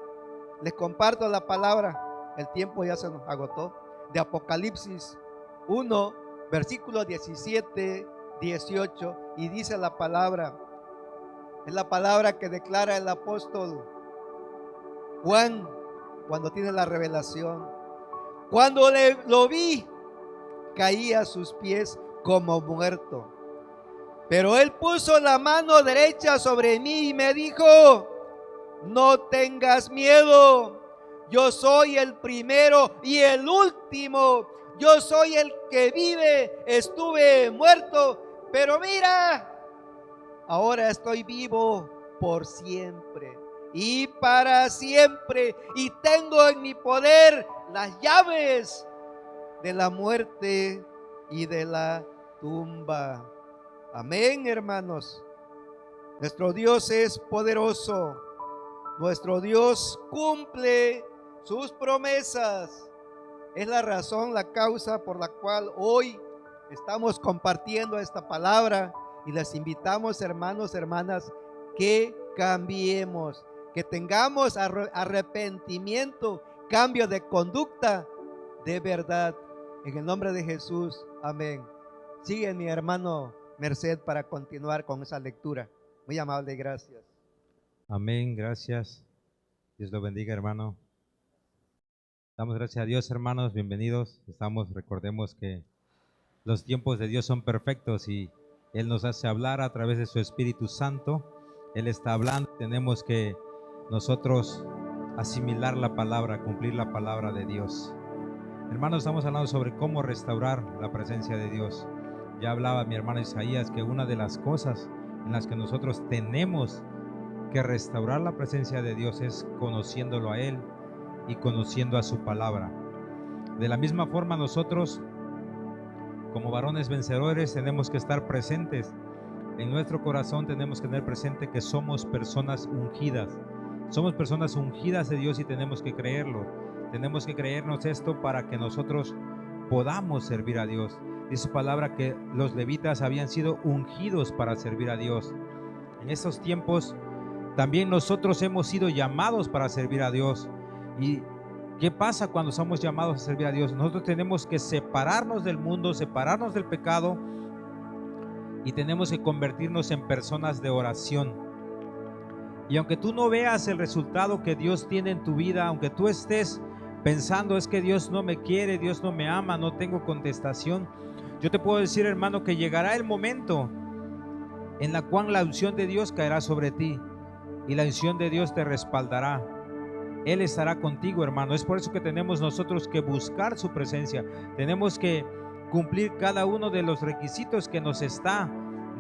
les comparto la palabra. El tiempo ya se nos agotó. De Apocalipsis 1, versículos 17, 18. Y dice la palabra, es la palabra que declara el apóstol Juan cuando tiene la revelación. Cuando lo vi, caí a sus pies como muerto. Pero Él puso la mano derecha sobre mí y me dijo: no tengas miedo, yo soy el primero y el último. Yo soy el que vive. Estuve muerto, pero mira, ahora estoy vivo por siempre y para siempre, y tengo en mi poder las llaves de la muerte y de la tumba. Amén, hermanos. Nuestro Dios es poderoso. Nuestro Dios cumple sus promesas. Es la razón, la causa por la cual hoy estamos compartiendo esta palabra, y les invitamos, hermanos, hermanas, que cambiemos, que tengamos arrepentimiento, cambio de conducta de verdad, en el nombre de Jesús. Amén. Sigue mi hermano Merced para continuar con esa lectura. Muy amable, gracias. Amén, gracias. Dios lo bendiga, hermano. Damos gracias a Dios, hermanos, bienvenidos. Recordemos que los tiempos de Dios son perfectos y Él nos hace hablar a través de su Espíritu Santo. Él está hablando, tenemos que nosotros asimilar la palabra, cumplir la palabra de Dios. Hermanos, estamos hablando sobre cómo restaurar la presencia de Dios. Ya hablaba mi hermano Isaías que una de las cosas en las que nosotros tenemos que restaurar la presencia de Dios es conociéndolo a Él y conociendo a su palabra. De la misma forma, nosotros como varones vencedores tenemos que estar presentes. En nuestro corazón tenemos que tener presente que somos personas ungidas. Somos personas ungidas de Dios y tenemos que creerlo. Tenemos que creernos esto para que nosotros podamos servir a Dios. Dice su palabra que los levitas habían sido ungidos para servir a Dios. En estos tiempos también nosotros hemos sido llamados para servir a Dios. Y ¿Qué pasa cuando somos llamados a servir a Dios? Nosotros tenemos que separarnos del mundo, separarnos del pecado y tenemos que convertirnos en personas de oración. Y aunque tú no veas el resultado que Dios tiene en tu vida, aunque tú estés pensando es que Dios no me quiere, Dios no me ama, no tengo contestación, yo te puedo decir, hermano, que llegará el momento en la cual la unción de Dios caerá sobre ti y la unción de Dios te respaldará. Él estará contigo, hermano. Es por eso que tenemos nosotros que buscar su presencia. Tenemos que cumplir cada uno de los requisitos que nos está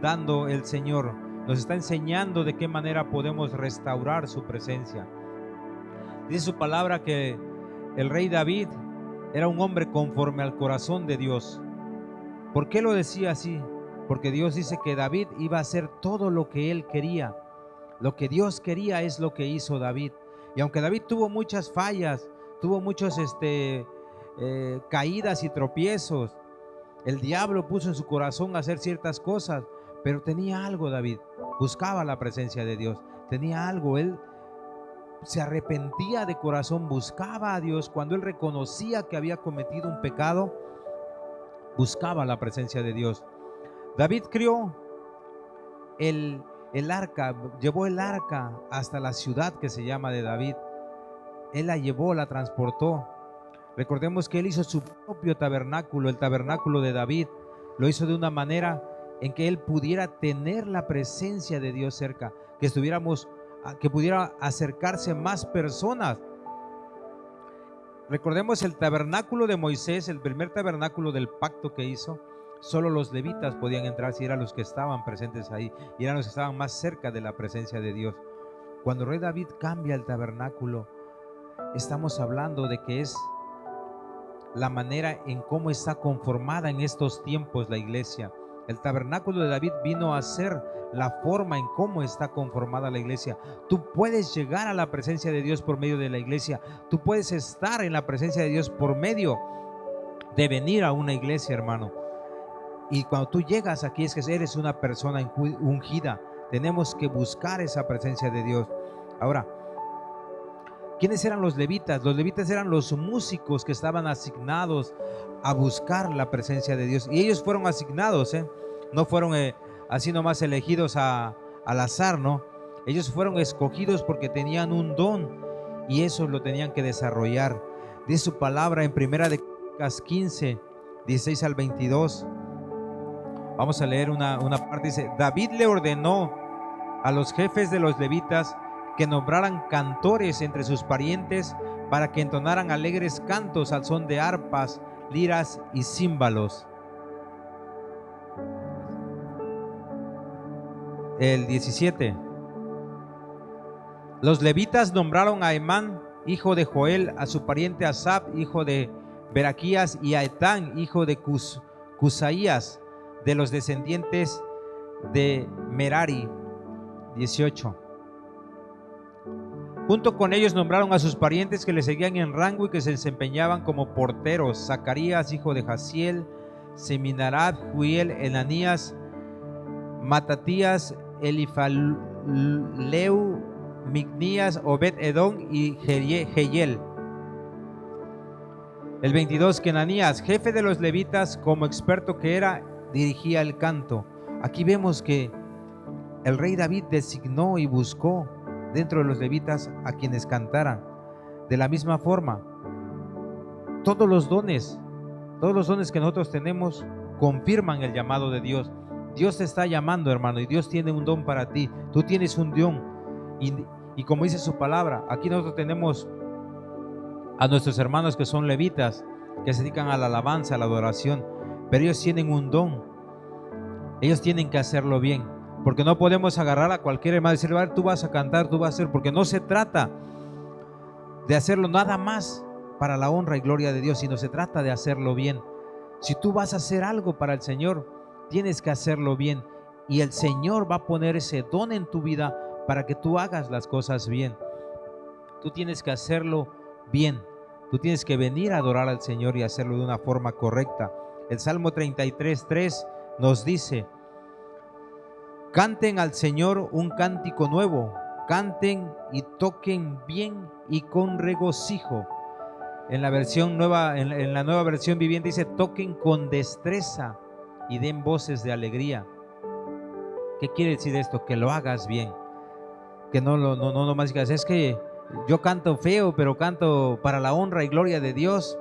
dando el Señor. Nos está enseñando de qué manera podemos restaurar su presencia. Dice su palabra que el rey David era un hombre conforme al corazón de Dios. ¿Por qué lo decía así? Porque Dios dice que David iba a hacer todo lo que él quería. Lo que Dios quería es lo que hizo David. Y aunque David tuvo muchas fallas, tuvo muchos caídas y tropiezos, el diablo puso en su corazón hacer ciertas cosas, pero tenía algo David, buscaba la presencia de Dios, tenía algo, él se arrepentía de corazón, buscaba a Dios. Cuando él reconocía que había cometido un pecado, buscaba la presencia de Dios. David crió el arca, llevó el arca hasta la ciudad que se llama de David. Él la llevó, la transportó. Recordemos que él hizo su propio tabernáculo, el tabernáculo de David. Lo hizo de una manera en que él pudiera tener la presencia de Dios cerca, que pudiera acercarse más personas. Recordemos el tabernáculo de Moisés, el primer tabernáculo del pacto que hizo. Solo los levitas podían entrar, si eran los que estaban presentes ahí, y eran los que estaban más cerca de la presencia de Dios. Cuando el rey David cambia el tabernáculo, estamos hablando de que es la manera en cómo está conformada en estos tiempos la iglesia. El tabernáculo de David vino a ser la forma en cómo está conformada la iglesia. Tú puedes llegar a la presencia de Dios por medio de la iglesia. Tú puedes estar en la presencia de Dios por medio de venir a una iglesia, hermano. Y cuando tú llegas aquí es que eres una persona ungida. Tenemos que buscar esa presencia de Dios. Ahora, ¿quiénes eran los levitas? Los levitas eran los músicos que estaban asignados a buscar la presencia de Dios. Y ellos fueron asignados, no fueron así nomás elegidos al azar, ¿no? Ellos fueron escogidos porque tenían un don y eso lo tenían que desarrollar. Dice su palabra en Primera de Crónicas 15, 16 al 22. Vamos a leer una parte. Dice: David le ordenó a los jefes de los levitas que nombraran cantores entre sus parientes para que entonaran alegres cantos al son de arpas, liras y címbalos. El 17. Los levitas nombraron a Emán, hijo de Joel, a su pariente Asaf, hijo de Beraquías, y a Etán, hijo de Cusaías, de los descendientes de Merari. 18. Junto con ellos nombraron a sus parientes que le seguían en rango y que se desempeñaban como porteros: Zacarías, hijo de Jaziel, Seminarad, Juiel, Enanías, Matatías, Elifaleu, Mignías, Obed Edom y Jehiel. El 22, que Enanías, jefe de los levitas, como experto que era, dirigía el canto. Aquí vemos que el rey David designó y buscó dentro de los levitas a quienes cantaran. De la misma forma, todos los dones que nosotros tenemos confirman el llamado de Dios. Dios te está llamando, hermano, y Dios tiene un don para ti. Tú tienes un don y como dice su palabra, aquí nosotros tenemos a nuestros hermanos que son levitas, que se dedican a la alabanza, a la adoración, pero ellos tienen un don. Ellos tienen que hacerlo bien, porque no podemos agarrar a cualquier hermano y decirle: a ver, tú vas a cantar, tú vas a hacer, porque no se trata de hacerlo nada más para la honra y gloria de Dios, sino se trata de hacerlo bien. Si tú vas a hacer algo para el Señor, tienes que hacerlo bien, y el Señor va a poner ese don en tu vida para que tú hagas las cosas bien. Tú tienes que hacerlo bien. Tú tienes que venir a adorar al Señor y hacerlo de una forma correcta. El Salmo 33:3 nos dice: canten al Señor un cántico nuevo, canten y toquen bien y con regocijo. En la versión nueva, en la nueva versión viviente dice: toquen con destreza y den voces de alegría. ¿Qué quiere decir esto? Que lo hagas bien. Que no nomás digas: es que yo canto feo, pero canto para la honra y gloria de Dios.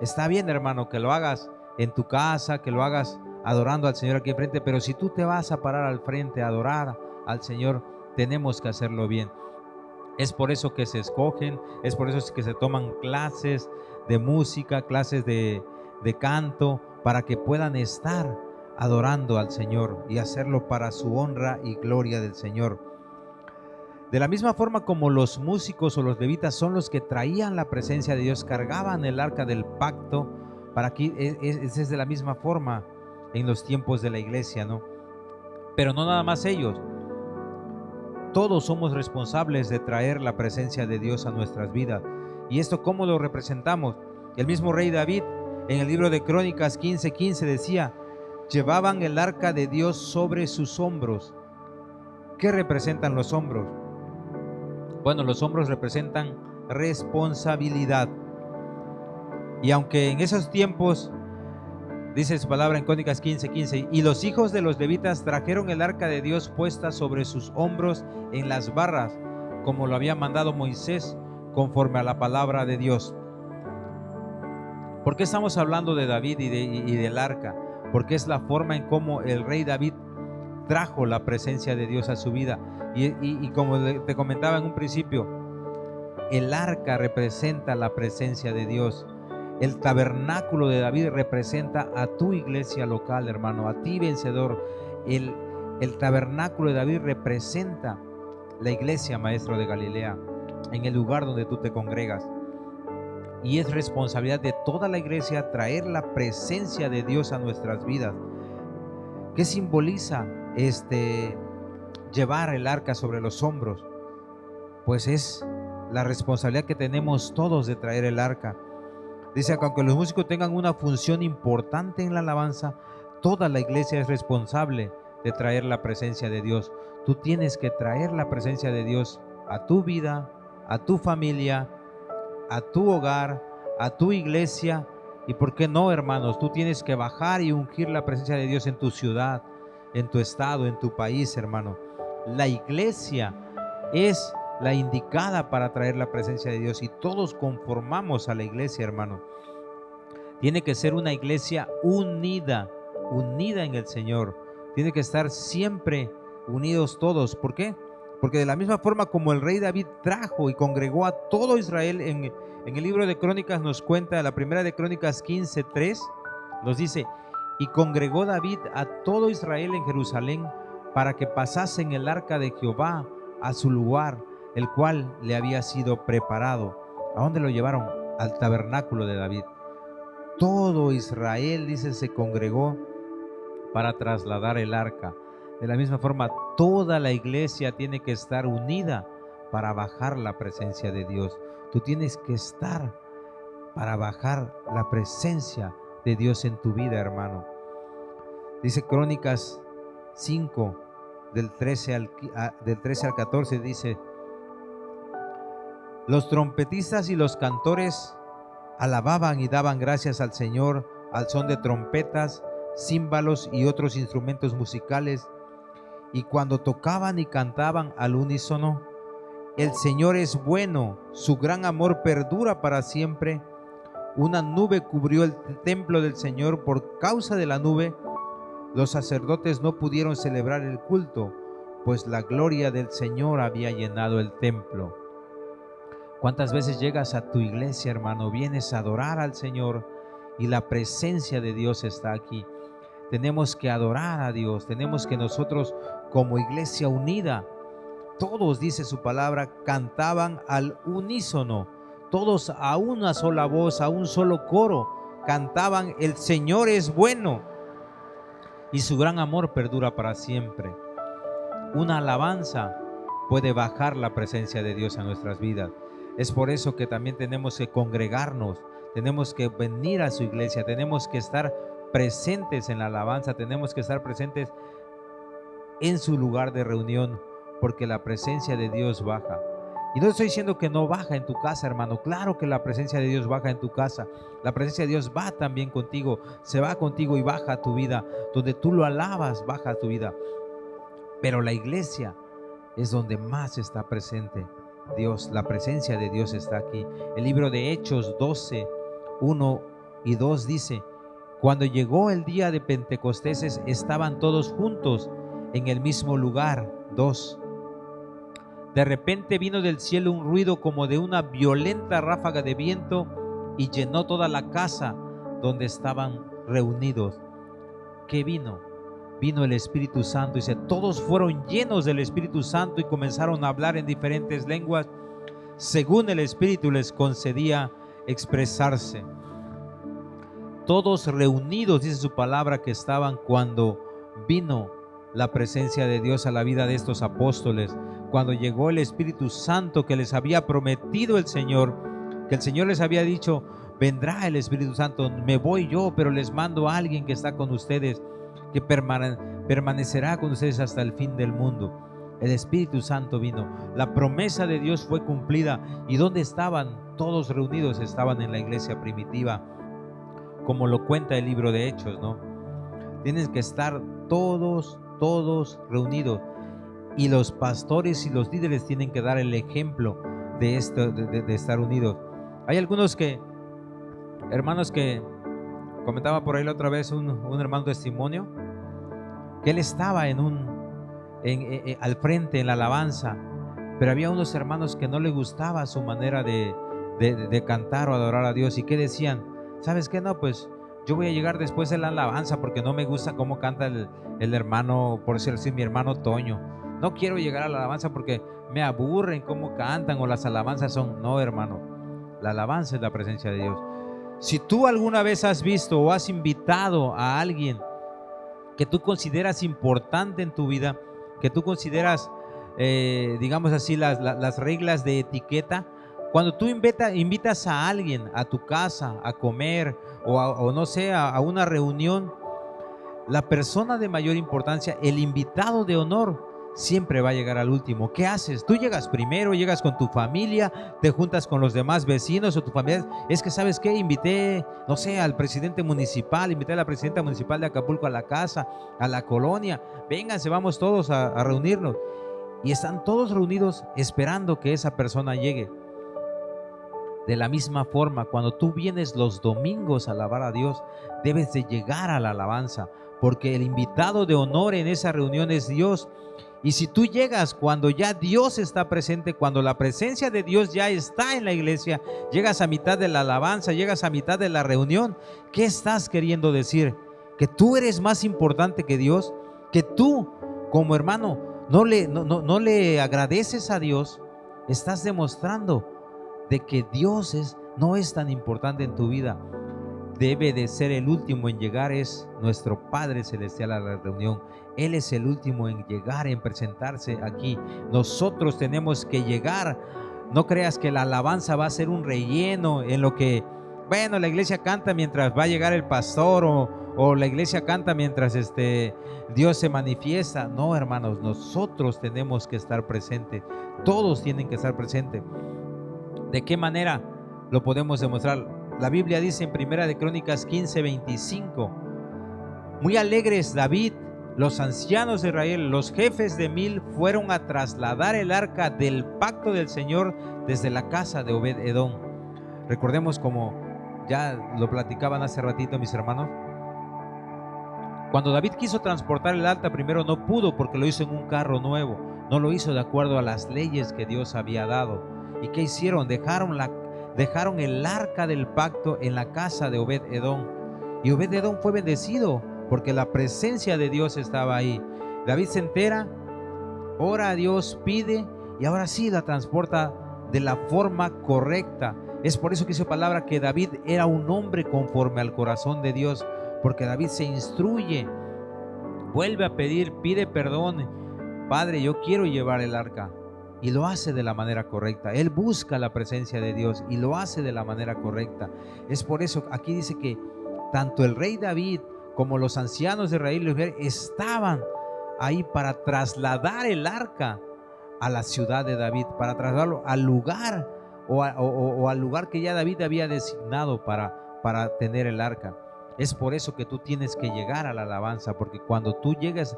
Está bien, hermano, que lo hagas en tu casa, que lo hagas adorando al Señor aquí enfrente, pero si tú te vas a parar al frente a adorar al Señor, tenemos que hacerlo bien. Es por eso que se escogen, es por eso que se toman clases de música, clases de canto, para que puedan estar adorando al Señor y hacerlo para su honra y gloria del Señor. De la misma forma como los músicos o los levitas son los que traían la presencia de Dios, cargaban el arca del pacto, para aquí es de la misma forma en los tiempos de la iglesia, ¿no? Pero no nada más ellos. Todos somos responsables de traer la presencia de Dios a nuestras vidas. ¿Y esto cómo lo representamos? El mismo rey David, en el libro de Crónicas 15:15 decía: llevaban el arca de Dios sobre sus hombros. ¿Qué representan los hombros? Bueno, los hombros representan responsabilidad. Y aunque en esos tiempos, dice su palabra en Crónicas 15:15, y los hijos de los levitas trajeron el arca de Dios puesta sobre sus hombros en las barras, como lo había mandado Moisés, conforme a la palabra de Dios. ¿Por qué estamos hablando de David y del arca? Porque es la forma en cómo el rey David trajo la presencia de Dios a su vida. Y como te comentaba en un principio, el arca representa la presencia de Dios. El tabernáculo de David representa a tu iglesia local, hermano, a ti, vencedor. El tabernáculo de David representa la iglesia, Maestro de Galilea, en el lugar donde tú te congregas. Y es responsabilidad de toda la iglesia traer la presencia de Dios a nuestras vidas. ¿Qué simboliza llevar el arca sobre los hombros? Pues es la responsabilidad que tenemos todos de traer el arca. Dice que aunque los músicos tengan una función importante en la alabanza, toda la iglesia es responsable de traer la presencia de Dios. Tú tienes que traer la presencia de Dios a tu vida, a tu familia, a tu hogar, a tu iglesia. Y por qué no, hermanos, tú tienes que bajar y ungir la presencia de Dios en tu ciudad, en tu estado, en tu país, hermano. La iglesia es la indicada para traer la presencia de Dios, y todos conformamos a la iglesia, hermano. Tiene que ser una iglesia unida en el Señor. Tiene que estar siempre unidos todos. ¿Por qué? Porque de la misma forma como el rey David trajo y congregó a todo Israel, en el libro de Crónicas nos cuenta, la primera de Crónicas 15:3, nos dice: y congregó David a todo Israel en Jerusalén para que pasasen el arca de Jehová a su lugar, el cual le había sido preparado. ¿A dónde lo llevaron? Al tabernáculo de David. Todo Israel, dice, se congregó para trasladar el arca. De la misma forma, toda la iglesia tiene que estar unida para bajar la presencia de Dios. Tú tienes que estar para bajar la presencia de Dios en tu vida, hermano. Dice Crónicas 5, del 13 al 14, dice: los trompetistas y los cantores alababan y daban gracias al Señor al son de trompetas, címbalos y otros instrumentos musicales. Y cuando tocaban y cantaban al unísono: el Señor es bueno, su gran amor perdura para siempre. Una nube cubrió el templo del Señor. Por causa de la nube, los sacerdotes no pudieron celebrar el culto, pues la gloria del Señor había llenado el templo. ¿Cuántas veces llegas a tu iglesia, hermano? Vienes a adorar al Señor y la presencia de Dios está aquí. Tenemos que adorar a Dios. Tenemos que nosotros, como iglesia unida, todos, dice su palabra, cantaban al unísono. Todos a una sola voz, a un solo coro, cantaban: el Señor es bueno y su gran amor perdura para siempre. Una alabanza puede bajar la presencia de Dios a nuestras vidas. Es por eso que también tenemos que congregarnos, tenemos que venir a su iglesia, tenemos que estar presentes en la alabanza, tenemos que estar presentes en su lugar de reunión, porque la presencia de Dios baja. Y no estoy diciendo que no baja en tu casa, hermano. Claro que la presencia de Dios baja en tu casa. La presencia de Dios va también contigo, se va contigo y baja a tu vida. Donde tú lo alabas, baja a tu vida. Pero la iglesia es donde más está presente Dios. La presencia de Dios está aquí. El libro de Hechos 12, 1 y 2 dice: cuando llegó el día de Pentecostés, estaban todos juntos en el mismo lugar. 2. De repente vino del cielo un ruido como de una violenta ráfaga de viento y llenó toda la casa donde estaban reunidos. ¿Qué vino? Vino el Espíritu Santo. Dice, todos fueron llenos del Espíritu Santo y comenzaron a hablar en diferentes lenguas, según el Espíritu les concedía expresarse. Todos reunidos, dice su palabra, que estaban cuando vino la presencia de Dios a la vida de estos apóstoles, cuando llegó el Espíritu Santo que les había prometido el Señor, que el Señor les había dicho, vendrá el Espíritu Santo, me voy yo, pero les mando a alguien que está con ustedes, que permanecerá con ustedes hasta el fin del mundo. El Espíritu Santo vino, la promesa de Dios fue cumplida. ¿Y dónde estaban todos reunidos? Estaban en la iglesia primitiva, como lo cuenta el libro de Hechos, ¿no? Tienen que estar todos reunidos, y los pastores y los líderes tienen que dar el ejemplo de esto, de estar unidos. Hay algunos hermanos que comentaba por ahí la otra vez un hermano testimonio, que él estaba al frente en la alabanza, pero había unos hermanos que no les gustaba su manera de cantar o adorar a Dios, y que decían, ¿sabes qué? No, pues yo voy a llegar después de la alabanza porque no me gusta cómo canta el hermano, por decirlo así, mi hermano Toño. No quiero llegar a la alabanza porque me aburren cómo cantan, o las alabanzas son. No, hermano, la alabanza es la presencia de Dios. Si tú alguna vez has visto o has invitado a alguien que tú consideras importante en tu vida, que tú consideras, digamos así, las reglas de etiqueta, cuando tú invitas a alguien a tu casa a comer o no sé, a una reunión, la persona de mayor importancia, el invitado de honor, siempre va a llegar al último. ¿Qué haces? Tú llegas primero, llegas con tu familia, te juntas con los demás vecinos o tu familia. Es que, ¿sabes qué? Invité, no sé, al presidente municipal, invité a la presidenta municipal de Acapulco a la casa, a la colonia. Vénganse, vamos todos a reunirnos. Y están todos reunidos esperando que esa persona llegue. De la misma forma, cuando tú vienes los domingos a alabar a Dios, debes de llegar a la alabanza, porque el invitado de honor en esa reunión es Dios. Y si tú llegas cuando ya Dios está presente, cuando la presencia de Dios ya está en la iglesia, llegas a mitad de la alabanza, llegas a mitad de la reunión, ¿qué estás queriendo decir? ¿Que tú eres más importante que Dios? ¿Que tú, como hermano, no le agradeces a Dios? Estás demostrando de que Dios no es tan importante en tu vida. Debe de ser el último en llegar, es nuestro Padre Celestial a la reunión. Él es el último en llegar, en presentarse aquí. Nosotros tenemos que llegar. No creas que la alabanza va a ser un relleno en lo que, bueno, la iglesia canta mientras va a llegar el pastor, o la iglesia canta mientras Dios se manifiesta. No, hermanos, nosotros tenemos que estar presentes. Todos tienen que estar presentes. ¿De qué manera lo podemos demostrar? La Biblia dice en Primera de Crónicas 15:25, muy alegres David, los ancianos de Israel, los jefes de 1000 fueron a trasladar el arca del pacto del Señor desde la casa de Obed-Edom. Recordemos, como ya lo platicaban hace ratito mis hermanos, cuando David quiso transportar el arca, primero no pudo porque lo hizo en un carro nuevo, no lo hizo de acuerdo a las leyes que Dios había dado. ¿Y qué hicieron? Dejaron el arca del pacto en la casa de Obed-Edom, y Obed-Edom fue bendecido porque la presencia de Dios estaba ahí. David se entera, ora a Dios, pide, y ahora sí la transporta de la forma correcta. Es por eso que dice palabra que David era un hombre conforme al corazón de Dios, porque David se instruye, vuelve a pedir, pide perdón. Padre, yo quiero llevar el arca. Y lo hace de la manera correcta. Él busca la presencia de Dios y lo hace de la manera correcta. Es por eso aquí dice que tanto el rey David como los ancianos de Israel estaban ahí para trasladar el arca a la ciudad de David, para trasladarlo al lugar o al lugar que ya David había designado para tener el arca. Es por eso que tú tienes que llegar a la alabanza, porque cuando tú llegas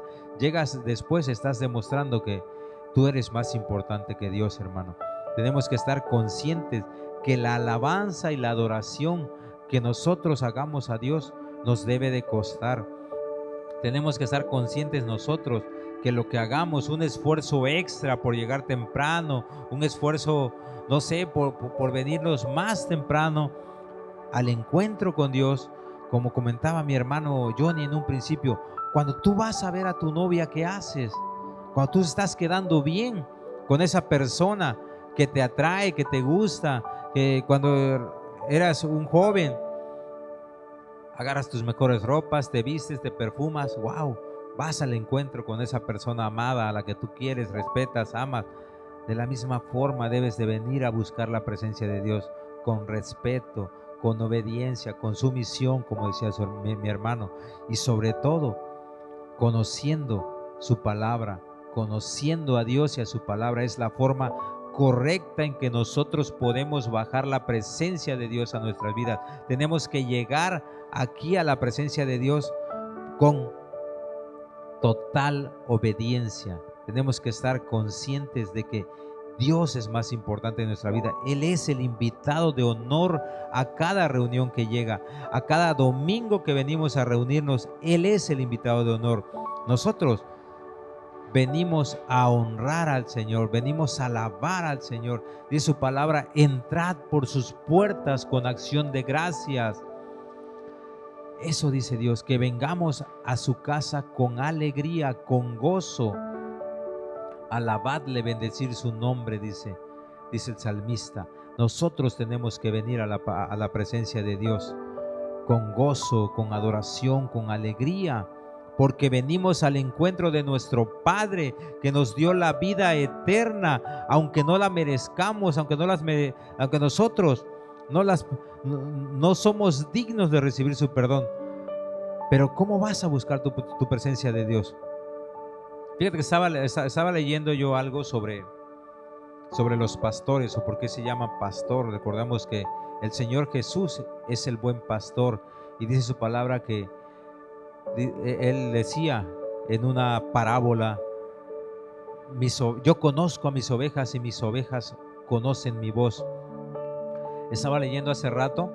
después, estás demostrando que tú eres más importante que Dios, hermano. Tenemos que estar conscientes que la alabanza y la adoración que nosotros hagamos a Dios nos debe de costar. Tenemos que estar conscientes nosotros que lo que hagamos, un esfuerzo extra por llegar temprano, un esfuerzo, no sé, por venirnos más temprano al encuentro con Dios, como comentaba mi hermano Johnny en un principio, cuando tú vas a ver a tu novia, ¿qué haces? Cuando tú estás quedando bien con esa persona que te atrae, que te gusta, que cuando eras un joven, agarras tus mejores ropas, te vistes, te perfumas, wow, vas al encuentro con esa persona amada a la que tú quieres, respetas, amas. De la misma forma debes de venir a buscar la presencia de Dios con respeto, con obediencia, con sumisión, como decía mi hermano, y sobre todo conociendo su palabra, conociendo a Dios y a su palabra. Es la forma correcta en que nosotros podemos bajar la presencia de Dios a nuestras vidas. Tenemos que llegar aquí a la presencia de Dios con total obediencia. Tenemos que estar conscientes de que Dios es más importante en nuestra vida. Él es el invitado de honor a cada reunión que llega, a cada domingo que venimos a reunirnos. Él es el invitado de honor. Nosotros venimos a honrar al Señor, venimos a alabar al Señor. Dice su palabra: entrad por sus puertas con acción de gracias. Eso dice Dios, que vengamos a su casa con alegría, con gozo. Alabadle, bendecir su nombre, dice el salmista. Nosotros tenemos que venir a la presencia de Dios con gozo, con adoración, con alegría, porque venimos al encuentro de nuestro Padre, que nos dio la vida eterna, aunque no la merezcamos, aunque nosotros no somos dignos de recibir su perdón. Pero ¿cómo vas a buscar tu presencia de Dios? Fíjate que estaba leyendo yo algo sobre los pastores, o por qué se llama pastor. Recordamos que el Señor Jesús es el buen pastor, y dice su palabra que Él decía en una parábola: yo conozco a mis ovejas y mis ovejas conocen mi voz. Estaba leyendo hace rato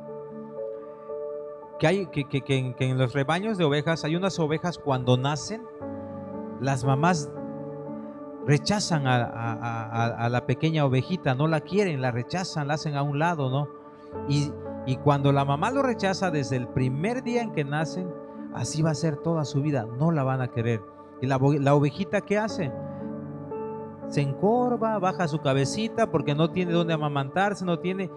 que en los rebaños de ovejas hay unas ovejas, cuando nacen, las mamás rechazan a la pequeña ovejita, no la quieren, la rechazan, la hacen a un lado, ¿no? Y cuando la mamá lo rechaza desde el primer día en que nacen, así va a ser toda su vida, no la van a querer. Y la ovejita, ¿qué hace? Se encorva, baja su cabecita porque no tiene dónde amamantarse, no tiene.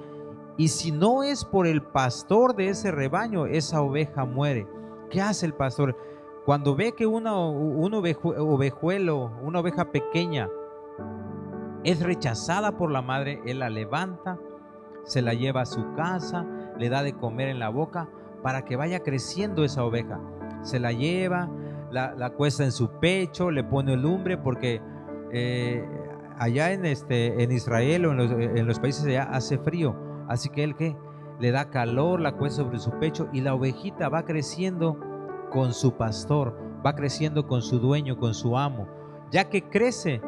Y si no es por el pastor de ese rebaño, esa oveja muere. ¿Qué hace el pastor? Cuando ve que un ovejuelo, una oveja pequeña, es rechazada por la madre, él la levanta, se la lleva a su casa, le da de comer en la boca para que vaya creciendo esa oveja. Se la lleva, la acuesta en su pecho, le pone lumbre, porque allá en Israel o en los países de allá hace frío. Así que él le da calor, la acuesta sobre su pecho, y la ovejita va creciendo con su pastor, va creciendo con su dueño, con su amo. Ya que crece,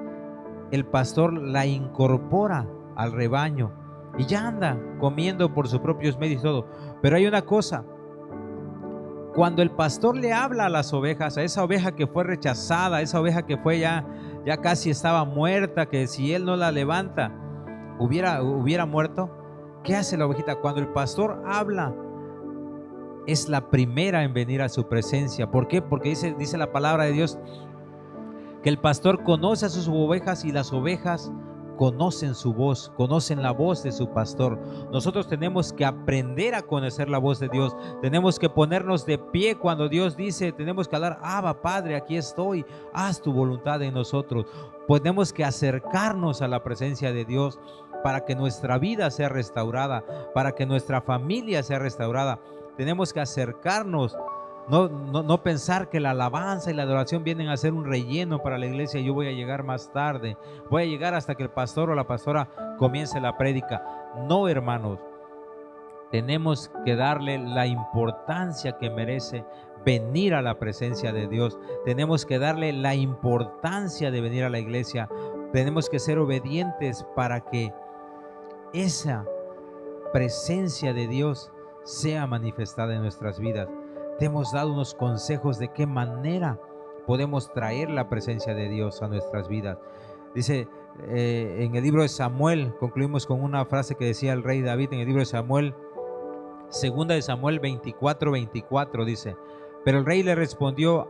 el pastor la incorpora al rebaño y ya anda comiendo por sus propios medios y todo. Pero hay una cosa: cuando el pastor le habla a las ovejas, a esa oveja que fue rechazada, a esa oveja que fue ya casi estaba muerta, que si él no la levanta hubiera muerto, ¿qué hace la ovejita? Cuando el pastor habla, es la primera en venir a su presencia. ¿Por qué? Porque dice la palabra de Dios que el pastor conoce a sus ovejas y las ovejas conocen su voz, conocen la voz de su pastor. Nosotros tenemos que aprender a conocer la voz de Dios. Tenemos que ponernos de pie cuando Dios dice, tenemos que hablar: Abba, Padre, aquí estoy, haz tu voluntad en nosotros. Tenemos que acercarnos a la presencia de Dios para que nuestra vida sea restaurada, para que nuestra familia sea restaurada. Tenemos que acercarnos No pensar que la alabanza y la adoración vienen a ser un relleno para la iglesia. Yo voy a llegar más tarde, voy a llegar hasta que el pastor o la pastora comience la prédica. No, hermanos, tenemos que darle la importancia que merece venir a la presencia de Dios. Tenemos que darle la importancia de venir a la iglesia. Tenemos que ser obedientes para que esa presencia de Dios sea manifestada en nuestras vidas. Te hemos dado unos consejos de qué manera podemos traer la presencia de Dios a nuestras vidas. Dice en el libro de Samuel, concluimos con una frase que decía el rey David en el libro de Samuel, segunda de Samuel 24:24, dice: pero el rey le respondió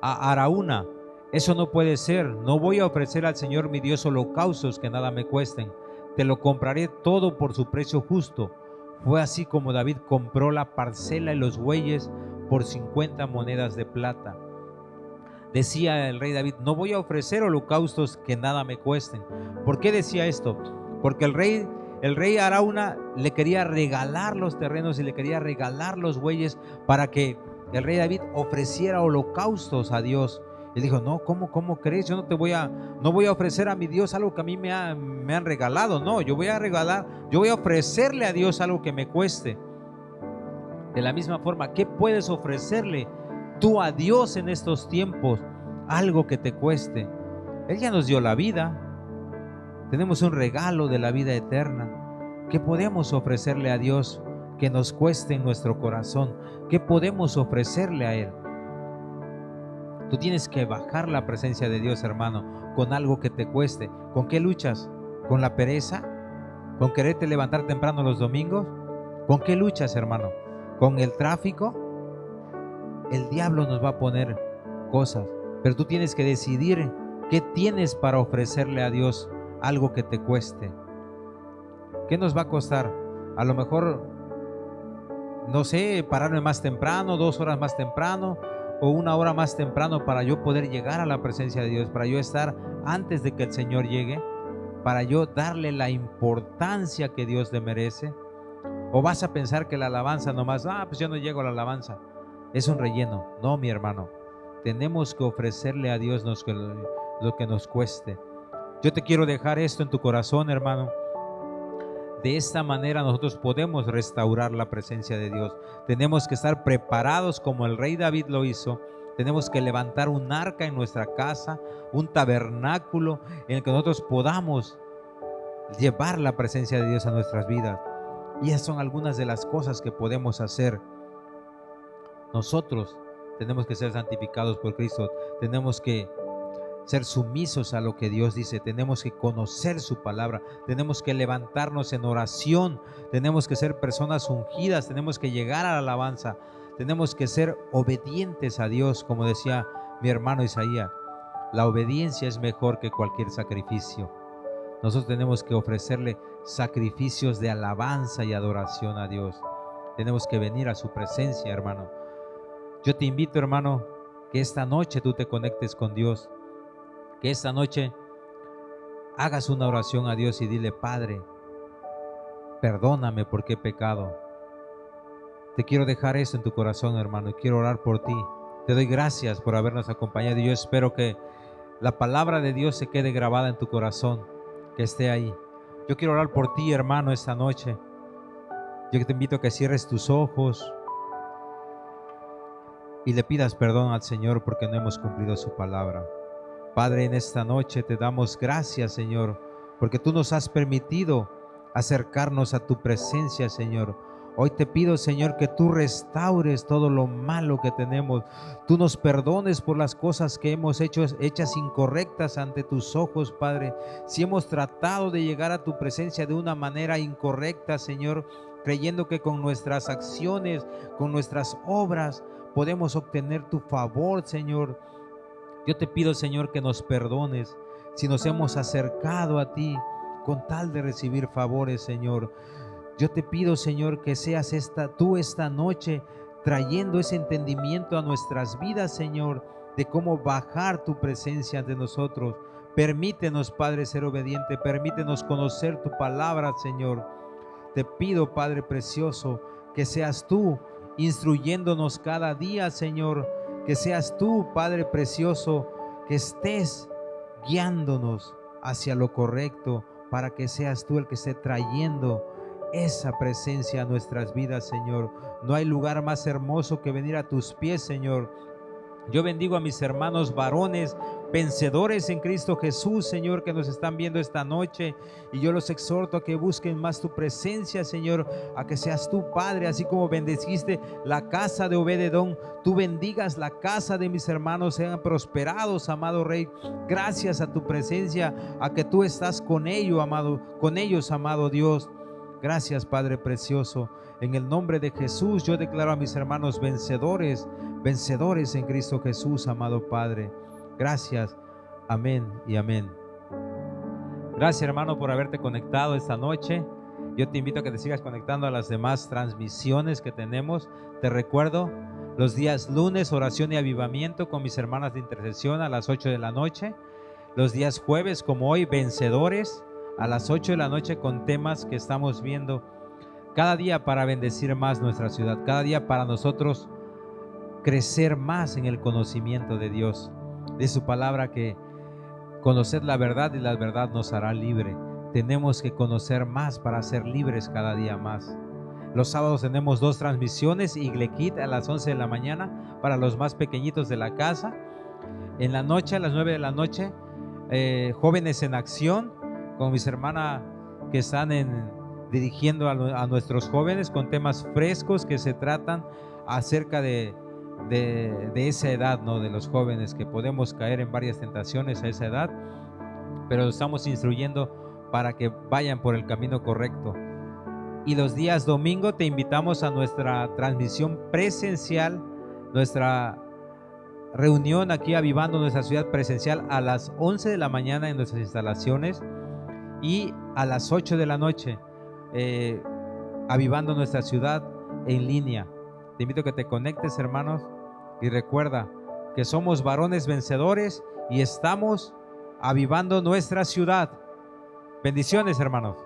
a Araúna: eso no puede ser, no voy a ofrecer al Señor mi Dios holocaustos que nada me cuesten, te lo compraré todo por su precio justo. Fue así como David compró la parcela y los bueyes por 50 monedas de plata. Decía el rey David: no voy a ofrecer holocaustos que nada me cuesten. ¿Por qué decía esto? Porque el rey Araúna le quería regalar los terrenos y le quería regalar los bueyes para que el rey David ofreciera holocaustos a Dios. Él dijo: no, ¿cómo crees? Yo no voy a ofrecer a mi Dios algo que a mí me han regalado. No, yo voy a ofrecerle a Dios algo que me cueste. De la misma forma, ¿qué puedes ofrecerle tú a Dios en estos tiempos? Algo que te cueste. Él ya nos dio la vida. Tenemos un regalo de la vida eterna. ¿Qué podemos ofrecerle a Dios que nos cueste en nuestro corazón? ¿Qué podemos ofrecerle a Él? Tú tienes que bajar la presencia de Dios, hermano, con algo que te cueste. ¿Con qué luchas? ¿Con la pereza? ¿Con quererte levantar temprano los domingos? ¿Con qué luchas, hermano? ¿Con el tráfico? El diablo nos va a poner cosas, pero tú tienes que decidir qué tienes para ofrecerle a Dios, algo que te cueste. ¿Qué nos va a costar? A lo mejor, no sé, pararme más temprano, 2 horas más temprano o 1 hora más temprano para yo poder llegar a la presencia de Dios, para yo estar antes de que el Señor llegue, para yo darle la importancia que Dios le merece. ¿O vas a pensar que la alabanza nomás, pues yo no llego a la alabanza, es un relleno? No, mi hermano, tenemos que ofrecerle a Dios lo que nos cueste. Yo te quiero dejar esto en tu corazón, hermano. De esta manera nosotros podemos restaurar la presencia de Dios. Tenemos que estar preparados como el rey David lo hizo. Tenemos que levantar un arca en nuestra casa, un tabernáculo en el que nosotros podamos llevar la presencia de Dios a nuestras vidas. Y esas son algunas de las cosas que podemos hacer. Nosotros tenemos que ser santificados por Cristo. Tenemos que ser sumisos a lo que Dios dice. Tenemos que conocer su palabra. Tenemos que levantarnos en oración. Tenemos que ser personas ungidas. Tenemos que llegar a la alabanza. Tenemos que ser obedientes a Dios, como decía mi hermano Isaías. La obediencia es mejor que cualquier sacrificio. Nosotros tenemos que ofrecerle sacrificios de alabanza y adoración a Dios. Tenemos que venir a su presencia, hermano. Yo te invito, hermano, que esta noche tú te conectes con Dios. Que esta noche hagas una oración a Dios y dile: Padre, perdóname porque he pecado. Te quiero dejar eso en tu corazón, hermano, y quiero orar por ti. Te doy gracias por habernos acompañado y yo espero que la palabra de Dios se quede grabada en tu corazón, que esté ahí. Yo quiero orar por ti, hermano, esta noche. Yo te invito a que cierres tus ojos y le pidas perdón al Señor porque no hemos cumplido su palabra. Padre, en esta noche te damos gracias, Señor, porque tú nos has permitido acercarnos a tu presencia, Señor. Hoy te pido, Señor, que tú restaures todo lo malo que tenemos. Tú nos perdones por las cosas que hemos hecho, hechas incorrectas ante tus ojos, Padre. Si hemos tratado de llegar a tu presencia de una manera incorrecta, Señor, creyendo que con nuestras acciones, con nuestras obras, podemos obtener tu favor, Señor. Yo te pido, Señor, que nos perdones si nos hemos acercado a ti con tal de recibir favores, Señor. Yo te pido, Señor, que seas tú esta noche trayendo ese entendimiento a nuestras vidas, Señor, de cómo bajar tu presencia ante nosotros. Permítenos, Padre, ser obediente. Permítenos conocer tu palabra, Señor. Te pido, Padre precioso, que seas tú instruyéndonos cada día, Señor. Que seas tú, Padre precioso, que estés guiándonos hacia lo correcto, para que seas tú el que esté trayendo esa presencia a nuestras vidas, Señor. No hay lugar más hermoso que venir a tus pies, Señor. Yo bendigo a mis hermanos varones, vencedores en Cristo Jesús, Señor, que nos están viendo esta noche, y yo los exhorto a que busquen más tu presencia, Señor, a que seas tú, Padre, así como bendeciste la casa de Obed-edom, tú bendigas la casa de mis hermanos, sean prosperados, amado Rey, gracias a tu presencia, a que tú estás con ellos, amado Dios. Gracias, Padre precioso. En el nombre de Jesús, yo declaro a mis hermanos vencedores, vencedores en Cristo Jesús, amado Padre. Gracias. Amén y amén. Gracias, hermano, por haberte conectado esta noche. Yo te invito a que te sigas conectando a las demás transmisiones que tenemos. Te recuerdo, los días lunes, oración y avivamiento con mis hermanas de intercesión a las 8 de la noche. Los días jueves, como hoy, vencedores a las 8 de la noche con temas que estamos viendo cada día para bendecir más nuestra ciudad, cada día para nosotros crecer más en el conocimiento de Dios, de su palabra, que conoced la verdad y la verdad nos hará libre. Tenemos que conocer más para ser libres cada día más. Los sábados tenemos 2 transmisiones, Iglekit a las 11 de la mañana para los más pequeñitos de la casa. En la noche, a las 9 de la noche, Jóvenes en Acción, con mis hermanas que están dirigiendo a nuestros jóvenes con temas frescos que se tratan acerca de esa edad, ¿no? De los jóvenes, que podemos caer en varias tentaciones a esa edad, pero estamos instruyendo para que vayan por el camino correcto. Y los días domingo te invitamos a nuestra transmisión presencial, nuestra reunión aquí Avivando Nuestra Ciudad presencial a las 11 de la mañana en nuestras instalaciones, y a las 8 de la noche Avivando Nuestra Ciudad en línea. Te invito a que te conectes, hermanos, y recuerda que somos varones vencedores y estamos avivando nuestra ciudad. Bendiciones, hermanos.